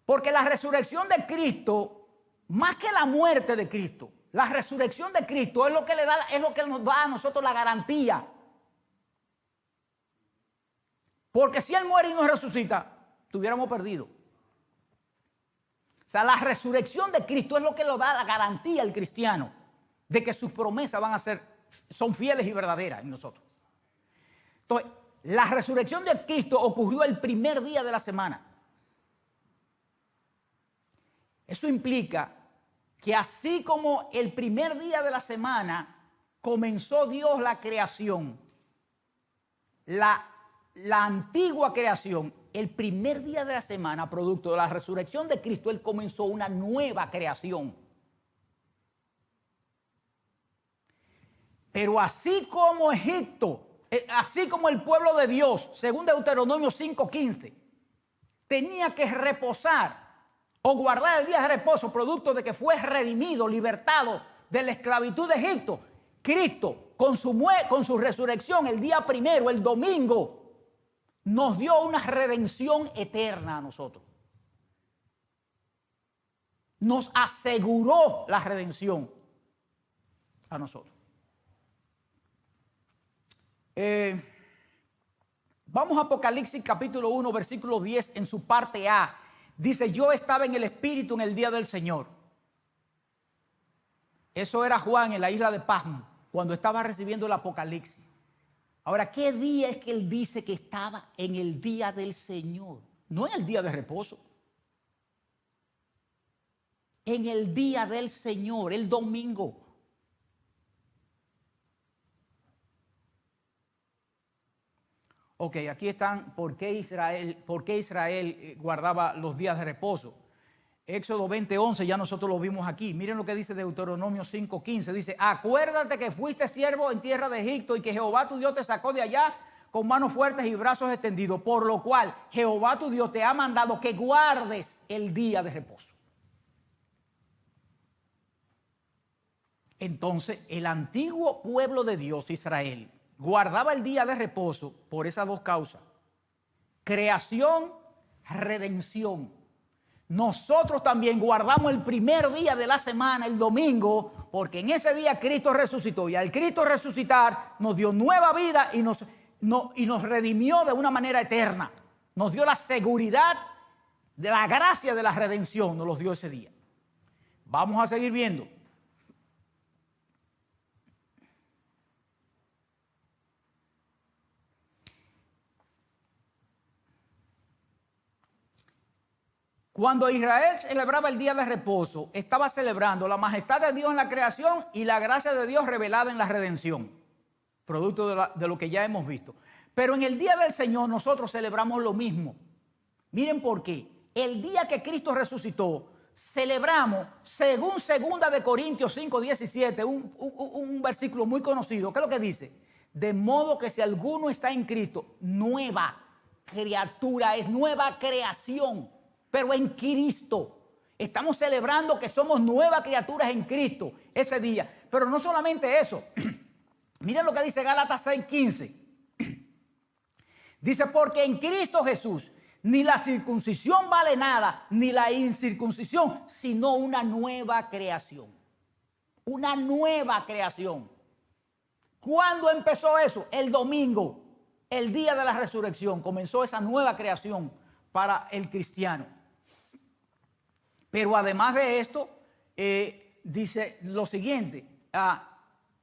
Porque la resurrección de Cristo, más que la muerte de Cristo, la resurrección de Cristo es lo que nos da a nosotros la garantía. Porque si Él muere y no resucita, estuviéramos perdidos. O sea, la resurrección de Cristo es lo que le da la garantía al cristiano de que sus promesas son fieles y verdaderas en nosotros. Entonces, la resurrección de Cristo ocurrió el primer día de la semana. Eso implica que así como el primer día de la semana comenzó Dios la creación, la antigua creación, el primer día de la semana, producto de la resurrección de Cristo, Él comenzó una nueva creación. Pero así como Egipto, así como el pueblo de Dios, según Deuteronomio 5:15, tenía que reposar o guardar el día de reposo, producto de que fue redimido, libertado de la esclavitud de Egipto, Cristo, con su resurrección el día primero, el domingo, nos dio una redención eterna a nosotros. Nos aseguró la redención a nosotros. Vamos a Apocalipsis capítulo 1, versículo 10 en su parte A. Dice, yo estaba en el Espíritu en el día del Señor. Eso era Juan en la isla de Patmos, cuando estaba recibiendo el Apocalipsis. Ahora, ¿qué día es que él dice que estaba en el día del Señor? No en el día de reposo. en el día del Señor, el domingo. Ok, aquí están por qué Israel guardaba los días de reposo. Éxodo 20:11, ya nosotros lo vimos aquí. Miren lo que dice Deuteronomio 5:15. Dice, acuérdate que fuiste siervo en tierra de Egipto y que Jehová tu Dios te sacó de allá con manos fuertes y brazos extendidos. Por lo cual Jehová tu Dios te ha mandado que guardes el día de reposo. Entonces, el antiguo pueblo de Dios, Israel, guardaba el día de reposo por esas dos causas. Creación, redención. Nosotros también guardamos el primer día de la semana, el domingo, porque en ese día Cristo resucitó. Y al Cristo resucitar nos dio nueva vida y nos redimió de una manera eterna. Nos dio la seguridad de la gracia de la redención, nos los dio ese día. Vamos a seguir viendo. Cuando Israel celebraba el día de reposo, estaba celebrando la majestad de Dios en la creación y la gracia de Dios revelada en la redención, producto de lo que ya hemos visto. Pero en el día del Señor nosotros celebramos lo mismo. Miren por qué. El día que Cristo resucitó, celebramos, según 2 Corintios 5:17, un versículo muy conocido. ¿Qué es lo que dice? De modo que si alguno está en Cristo, nueva criatura es, nueva creación. Pero en Cristo. Estamos celebrando que somos nuevas criaturas en Cristo ese día. Pero no solamente eso. Miren lo que dice Gálatas 6:15. Dice, porque en Cristo Jesús ni la circuncisión vale nada, ni la incircuncisión, sino una nueva creación. Una nueva creación. ¿Cuándo empezó eso? El domingo, el día de la resurrección. Comenzó esa nueva creación para el cristiano. Pero además de esto, dice lo siguiente,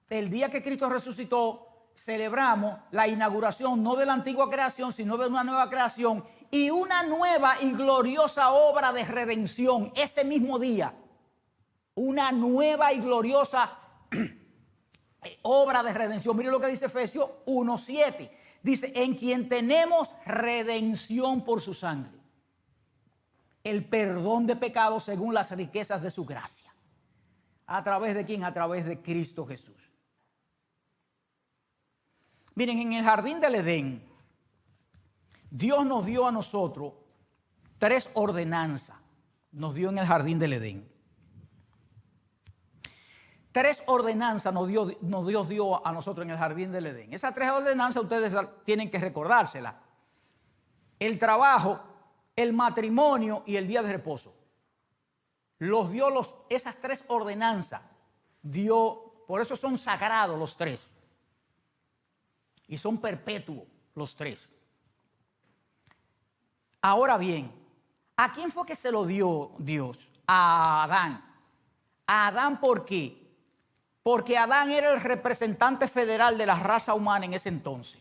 el día que Cristo resucitó, celebramos la inauguración no de la antigua creación, sino de una nueva creación y una nueva y gloriosa obra de redención, ese mismo día. Una nueva y gloriosa obra de redención. Mire lo que dice Efesios 1:7. Dice, en quien tenemos redención por su sangre. El perdón de pecados según las riquezas de su gracia. ¿A través de quién? A través de Cristo Jesús. Miren, en el jardín del Edén, Dios nos dio a nosotros 3 ordenanzas. Nos dio en el jardín del Edén. 3 ordenanzas nos Dios dio a nosotros en el jardín del Edén. Esas 3 ordenanzas ustedes tienen que recordárselas. El trabajo, el matrimonio y el día de reposo. Esas 3 ordenanzas dio, por eso son sagrados los 3. Y son perpetuos los 3. Ahora bien, ¿a quién fue que se lo dio Dios? A Adán. A Adán, ¿por qué? Porque Adán era el representante federal de la raza humana en ese entonces.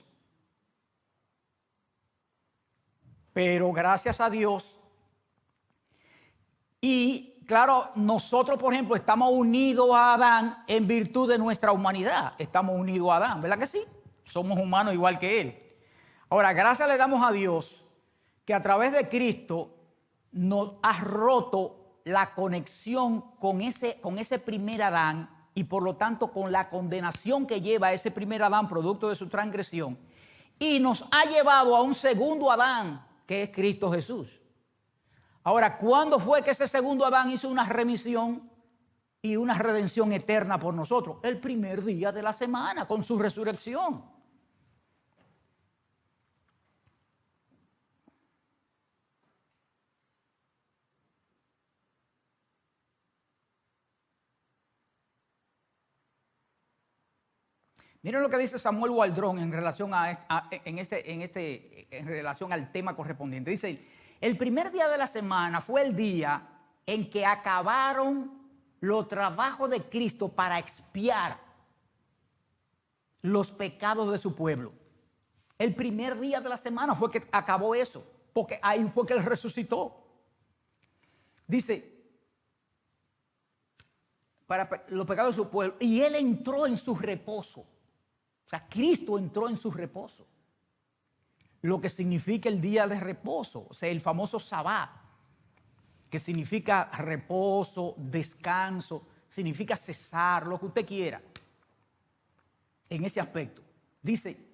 Pero gracias a Dios, y claro, nosotros por ejemplo estamos unidos a Adán en virtud de nuestra humanidad. Estamos unidos a Adán, ¿verdad que sí? Somos humanos igual que él. Ahora, gracias le damos a Dios que a través de Cristo nos ha roto la conexión con ese primer Adán y por lo tanto con la condenación que lleva ese primer Adán producto de su transgresión y nos ha llevado a un segundo Adán que es Cristo Jesús. Ahora, ¿cuándo fue que ese segundo Adán hizo una remisión y una redención eterna por nosotros? El primer día de la semana, con su resurrección. Miren lo que dice Samuel Waldron en relación en relación al tema correspondiente. Dice, el primer día de la semana fue el día en que acabaron los trabajos de Cristo para expiar los pecados de su pueblo. El primer día de la semana fue que acabó eso, porque ahí fue que él resucitó. Dice, para los pecados de su pueblo, y Él entró en su reposo. O sea, Cristo entró en su reposo. Lo que significa el día de reposo, o sea, el famoso Sabbat, que significa reposo, descanso, significa cesar, lo que usted quiera. En ese aspecto, dice,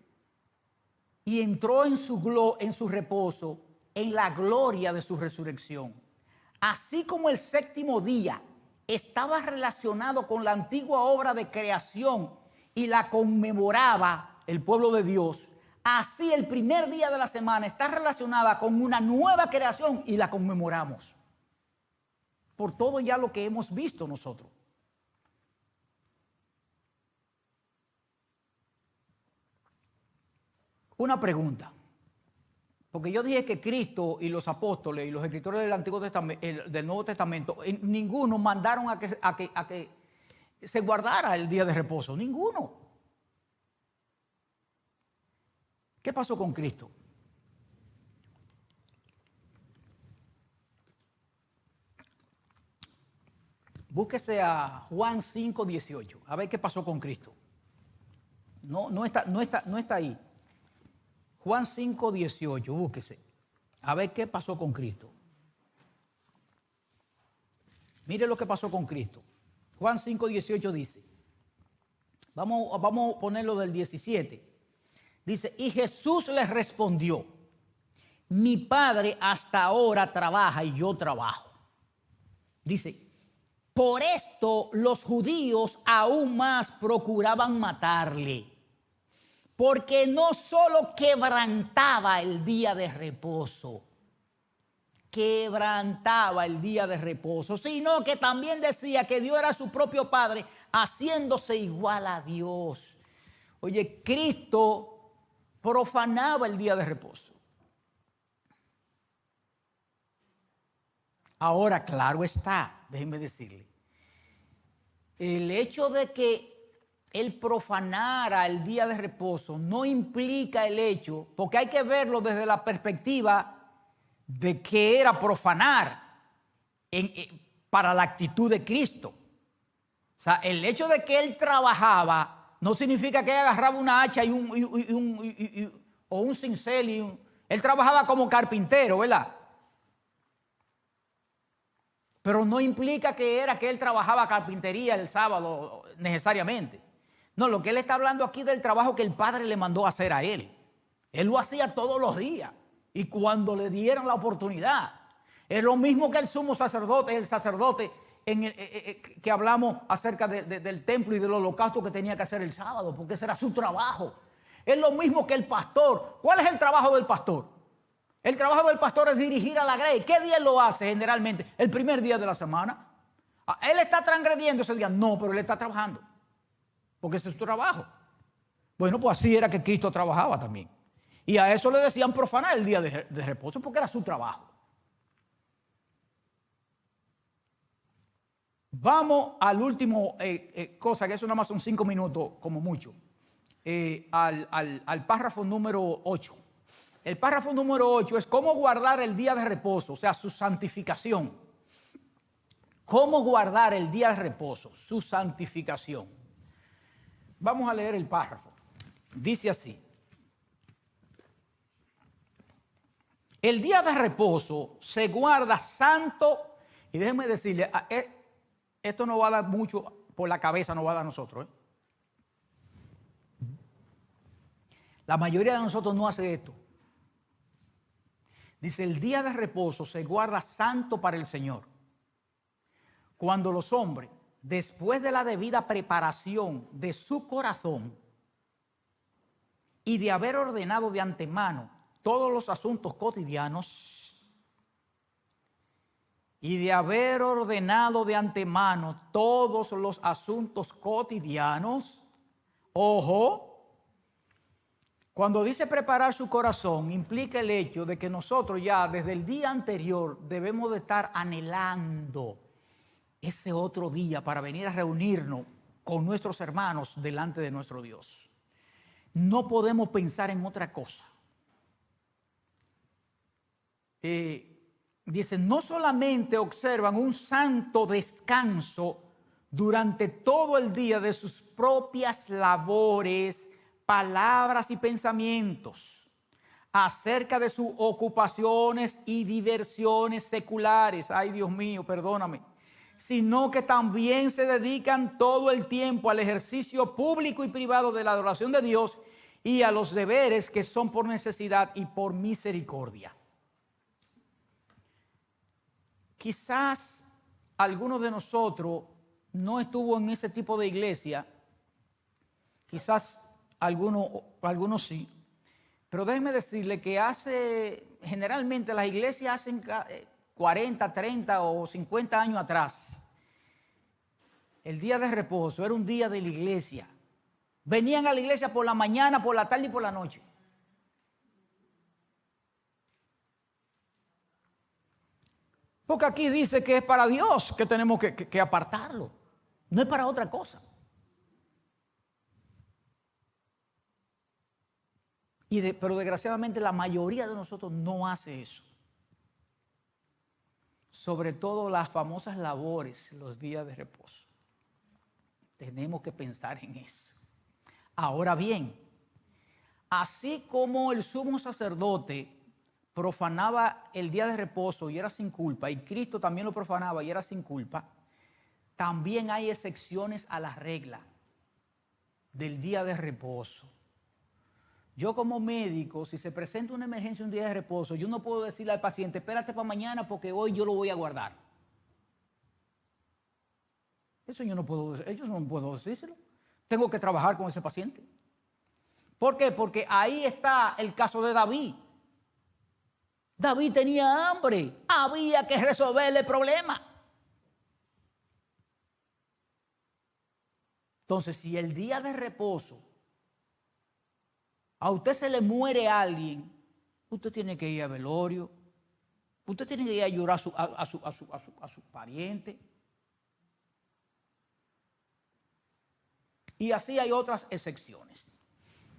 y entró en su reposo, en la gloria de su resurrección. Así como el séptimo día estaba relacionado con la antigua obra de creación y la conmemoraba el pueblo de Dios, así el primer día de la semana está relacionada con una nueva creación y la conmemoramos. Por todo ya lo que hemos visto nosotros. Una pregunta, porque yo dije que Cristo y los apóstoles y los escritores del Antiguo Testamento, del Nuevo Testamento, ninguno mandaron a que se guardara el día de reposo, ninguno. ¿Qué pasó con Cristo? Búsquese a Juan 5:18, a ver qué pasó con Cristo. No está ahí. Juan 5:18, búsquese. A ver qué pasó con Cristo. Mire lo que pasó con Cristo. Juan 5:18 dice. Vamos a ponerlo del 17. Dice, y Jesús les respondió, mi Padre hasta ahora trabaja y yo trabajo. Dice, por esto los judíos aún más procuraban matarle. Porque no solo quebrantaba el día de reposo, sino que también decía que Dios era su propio Padre, haciéndose igual a Dios. Oye, Cristo profanaba el día de reposo. Ahora, claro está, déjenme decirle, el hecho de que Él profanara el día de reposo no implica el hecho, porque hay que verlo desde la perspectiva de que era profanar para la actitud de Cristo. O sea, el hecho de que Él trabajaba no significa que Él agarraba una hacha o un cincel. Él trabajaba como carpintero, ¿verdad? Pero no implica que Él trabajaba carpintería el sábado necesariamente. No, lo que Él está hablando aquí del trabajo que el Padre le mandó a hacer a Él. Él lo hacía todos los días y cuando le dieran la oportunidad. Es lo mismo que el sumo sacerdote, que hablamos acerca del templo y del holocausto que tenía que hacer el sábado, porque ese era su trabajo. Es lo mismo que el pastor. ¿Cuál es el trabajo del pastor? El trabajo del pastor es dirigir a la grey. ¿Qué día lo hace generalmente? El primer día de la semana. ¿Él está transgrediendo ese día? No, pero él está trabajando. Porque ese es su trabajo. Bueno, pues así era que Cristo trabajaba también. Y a eso le decían profanar el día de reposo porque era su trabajo. Vamos al último cosa, que eso nada más son 5 minutos como mucho. Al párrafo número 8. El párrafo número 8 es cómo guardar el día de reposo, o sea, su santificación. ¿Cómo guardar el día de reposo? Su santificación. Vamos a leer el párrafo. Dice así. El día de reposo se guarda santo, y déjenme decirle, esto no va a dar mucho por la cabeza, no va a dar a nosotros. La mayoría de nosotros no hace esto. Dice, el día de reposo se guarda santo para el Señor. Cuando los hombres, después de la debida preparación de su corazón y de haber ordenado de antemano todos los asuntos cotidianos, ojo, cuando dice preparar su corazón, implica el hecho de que nosotros ya desde el día anterior debemos de estar anhelando ese otro día para venir a reunirnos con nuestros hermanos delante de nuestro Dios. No podemos pensar en otra cosa. Dice, no solamente observan un santo descanso durante todo el día de sus propias labores, palabras y pensamientos, acerca de sus ocupaciones y diversiones seculares. Ay, Dios mío, perdóname. Sino que también se dedican todo el tiempo al ejercicio público y privado de la adoración de Dios y a los deberes que son por necesidad y por misericordia. Quizás algunos de nosotros no estuvo en ese tipo de iglesia, quizás algunos sí, pero déjenme decirle que generalmente las iglesias hacen 40, 30 o 50 años atrás, el día de reposo era un día de la iglesia. Venían a la iglesia por la mañana, por la tarde y por la noche. Porque aquí dice que es para Dios que tenemos que apartarlo. No es para otra cosa. Pero desgraciadamente la mayoría de nosotros no hace eso. Sobre todo las famosas labores, los días de reposo. Tenemos que pensar en eso. Ahora bien, así como el sumo sacerdote profanaba el día de reposo y era sin culpa, y Cristo también lo profanaba y era sin culpa, también hay excepciones a la regla del día de reposo. Yo como médico, si se presenta una emergencia un día de reposo, yo no puedo decirle al paciente, espérate para mañana porque hoy yo lo voy a guardar. Eso yo no puedo decírselo. Tengo que trabajar con ese paciente. ¿Por qué? Porque ahí está el caso de David. David tenía hambre, había que resolverle el problema. Entonces, si el día de reposo a usted se le muere alguien, usted tiene que ir a velorio, usted tiene que ir a llorar a su pariente. Y así hay otras excepciones.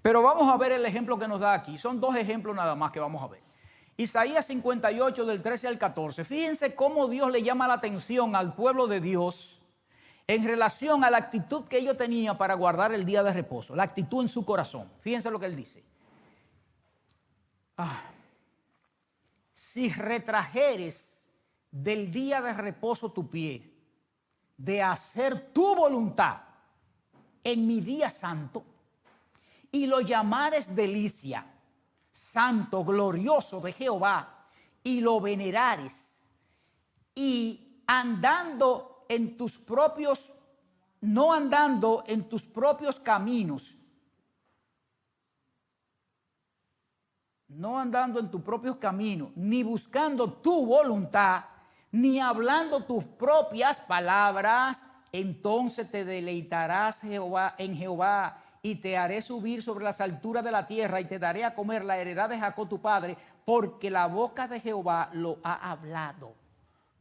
Pero vamos a ver el ejemplo que nos da aquí. Son dos ejemplos nada más que vamos a ver. Isaías 58 del 13 al 14. Fíjense cómo Dios le llama la atención al pueblo de Dios en relación a la actitud que ellos tenían para guardar el día de reposo. La actitud en su corazón. Fíjense lo que él dice. Si retrajeres del día de reposo tu pie, de hacer tu voluntad en mi día santo, y lo llamares delicia, santo, glorioso de Jehová, y lo venerares, y andando en tus propios, no andando en tus propios caminos, no andando en tus propios caminos, ni buscando tu voluntad, ni hablando tus propias palabras, entonces te deleitarás en Jehová, y te haré subir sobre las alturas de la tierra, y te daré a comer la heredad de Jacob tu padre, porque la boca de Jehová lo ha hablado.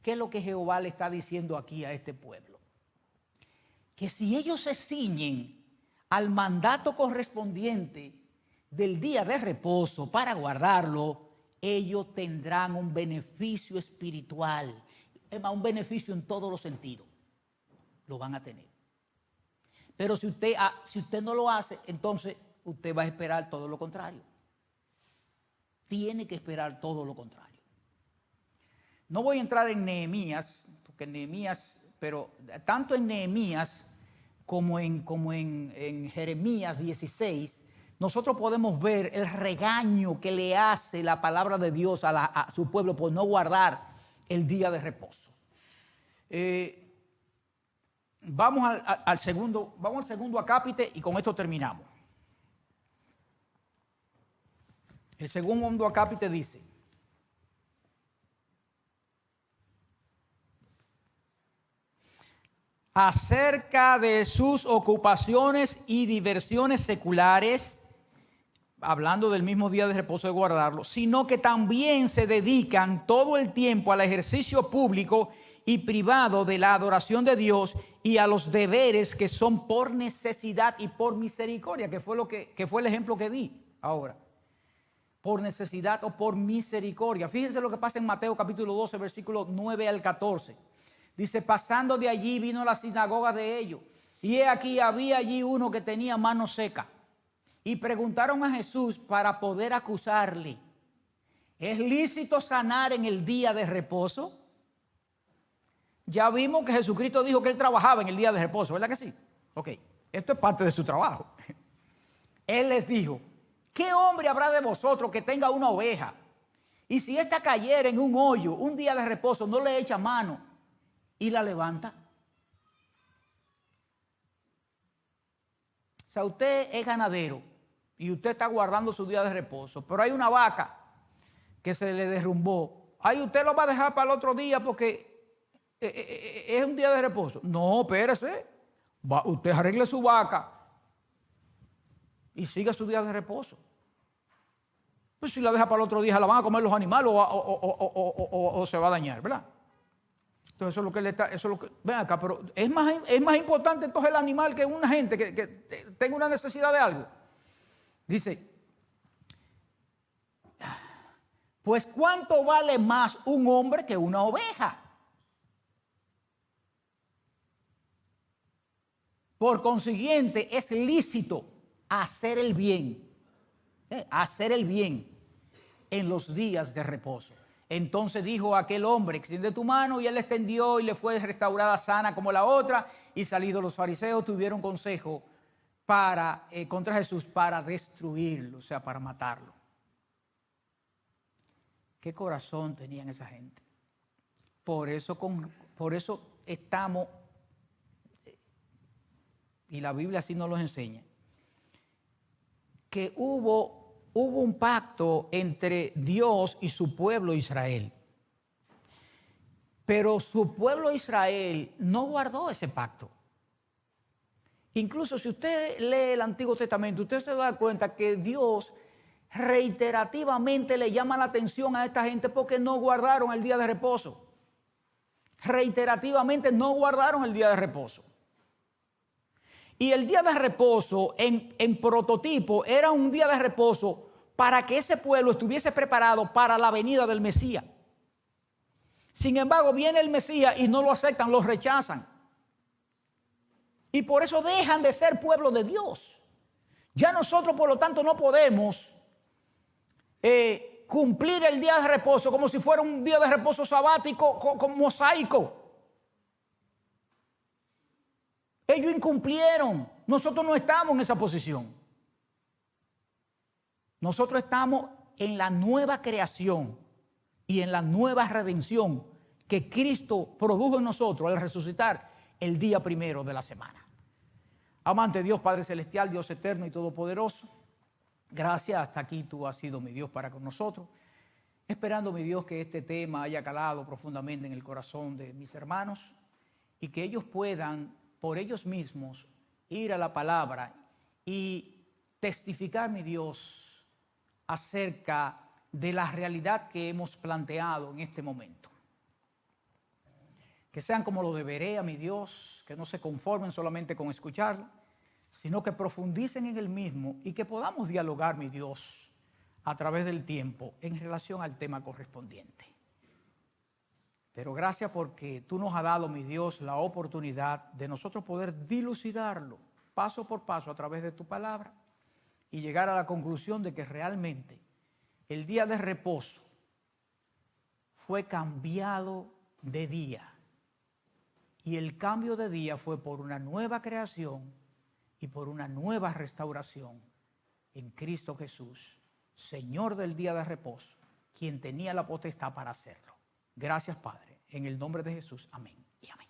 ¿Qué es lo que Jehová le está diciendo aquí a este pueblo? Que si ellos se ciñen al mandato correspondiente del día de reposo para guardarlo, ellos tendrán un beneficio espiritual, es más, un beneficio en todos los sentidos. Lo van a tener. Pero si usted no lo hace, entonces usted va a esperar todo lo contrario. Tiene que esperar todo lo contrario. No voy a entrar en Nehemías, porque pero tanto en Nehemías como en Jeremías 16, nosotros podemos ver el regaño que le hace la palabra de Dios a su pueblo por no guardar el día de reposo. Vamos al segundo acápite y con esto terminamos. El segundo acápite dice: acerca de sus ocupaciones y diversiones seculares, hablando del mismo día de reposo de guardarlo, sino que también se dedican todo el tiempo al ejercicio público y privado de la adoración de Dios y a los deberes que son por necesidad y por misericordia, que fue el ejemplo que di ahora. Por necesidad o por misericordia. Fíjense lo que pasa en Mateo capítulo 12, versículos 9 al 14. Dice, pasando de allí vino a la sinagoga de ellos. Y he aquí, había allí uno que tenía mano seca. Y preguntaron a Jesús para poder acusarle: ¿es lícito sanar en el día de reposo? Ya vimos que Jesucristo dijo que él trabajaba en el día de reposo, ¿verdad que sí? Ok, esto es parte de su trabajo. Él les dijo: ¿qué hombre habrá de vosotros que tenga una oveja? Y si ésta cayera en un hoyo un día de reposo, no le echa mano y la levanta. O sea, usted es ganadero y usted está guardando su día de reposo, pero hay una vaca que se le derrumbó. Ahí usted lo va a dejar para el otro día porque es un día de reposo. No, espérese. Usted arregle su vaca y siga su día de reposo. Pues si la deja para el otro día, la van a comer los animales o se va a dañar, ¿verdad? Entonces eso es lo que le está, eso es lo que, ven acá, pero es más importante entonces el animal que una gente que tenga una necesidad de algo. Dice, pues ¿cuánto vale más un hombre que una oveja? Por consiguiente, es lícito hacer el bien en los días de reposo. Entonces dijo aquel hombre: extiende tu mano, y él le extendió y le fue restaurada sana como la otra. Y salidos los fariseos tuvieron consejo contra Jesús para destruirlo, o sea, para matarlo. ¿Qué corazón tenían esa gente? Por eso estamos, y la Biblia así nos lo enseña, que hubo un pacto entre Dios y su pueblo Israel. Pero su pueblo Israel no guardó ese pacto. Incluso si usted lee el Antiguo Testamento, usted se va a dar cuenta que Dios reiterativamente le llama la atención a esta gente porque no guardaron el día de reposo. Reiterativamente no guardaron el día de reposo. Y el día de reposo en prototipo era un día de reposo para que ese pueblo estuviese preparado para la venida del Mesías. Sin embargo, viene el Mesías y no lo aceptan, lo rechazan. Y por eso dejan de ser pueblo de Dios. Ya nosotros, por lo tanto, no podemos cumplir el día de reposo como si fuera un día de reposo sabático con mosaico. Ellos incumplieron. Nosotros no estamos en esa posición. Nosotros estamos en la nueva creación y en la nueva redención que Cristo produjo en nosotros al resucitar el día primero de la semana. Amante Dios, Padre Celestial, Dios eterno y todopoderoso, gracias, hasta aquí tú has sido mi Dios para con nosotros. Esperando, mi Dios, que este tema haya calado profundamente en el corazón de mis hermanos y que ellos puedan por ellos mismos ir a la palabra y testificar, mi Dios, acerca de la realidad que hemos planteado en este momento. Que sean como lo de Berea, mi Dios, que no se conformen solamente con escucharlo, sino que profundicen en el mismo y que podamos dialogar, mi Dios, a través del tiempo en relación al tema correspondiente. Pero gracias porque tú nos has dado, mi Dios, la oportunidad de nosotros poder dilucidarlo paso por paso a través de tu palabra y llegar a la conclusión de que realmente el día de reposo fue cambiado de día. Y el cambio de día fue por una nueva creación y por una nueva restauración en Cristo Jesús, Señor del día de reposo, quien tenía la potestad para hacerlo. Gracias, Padre. En el nombre de Jesús. Amén y amén.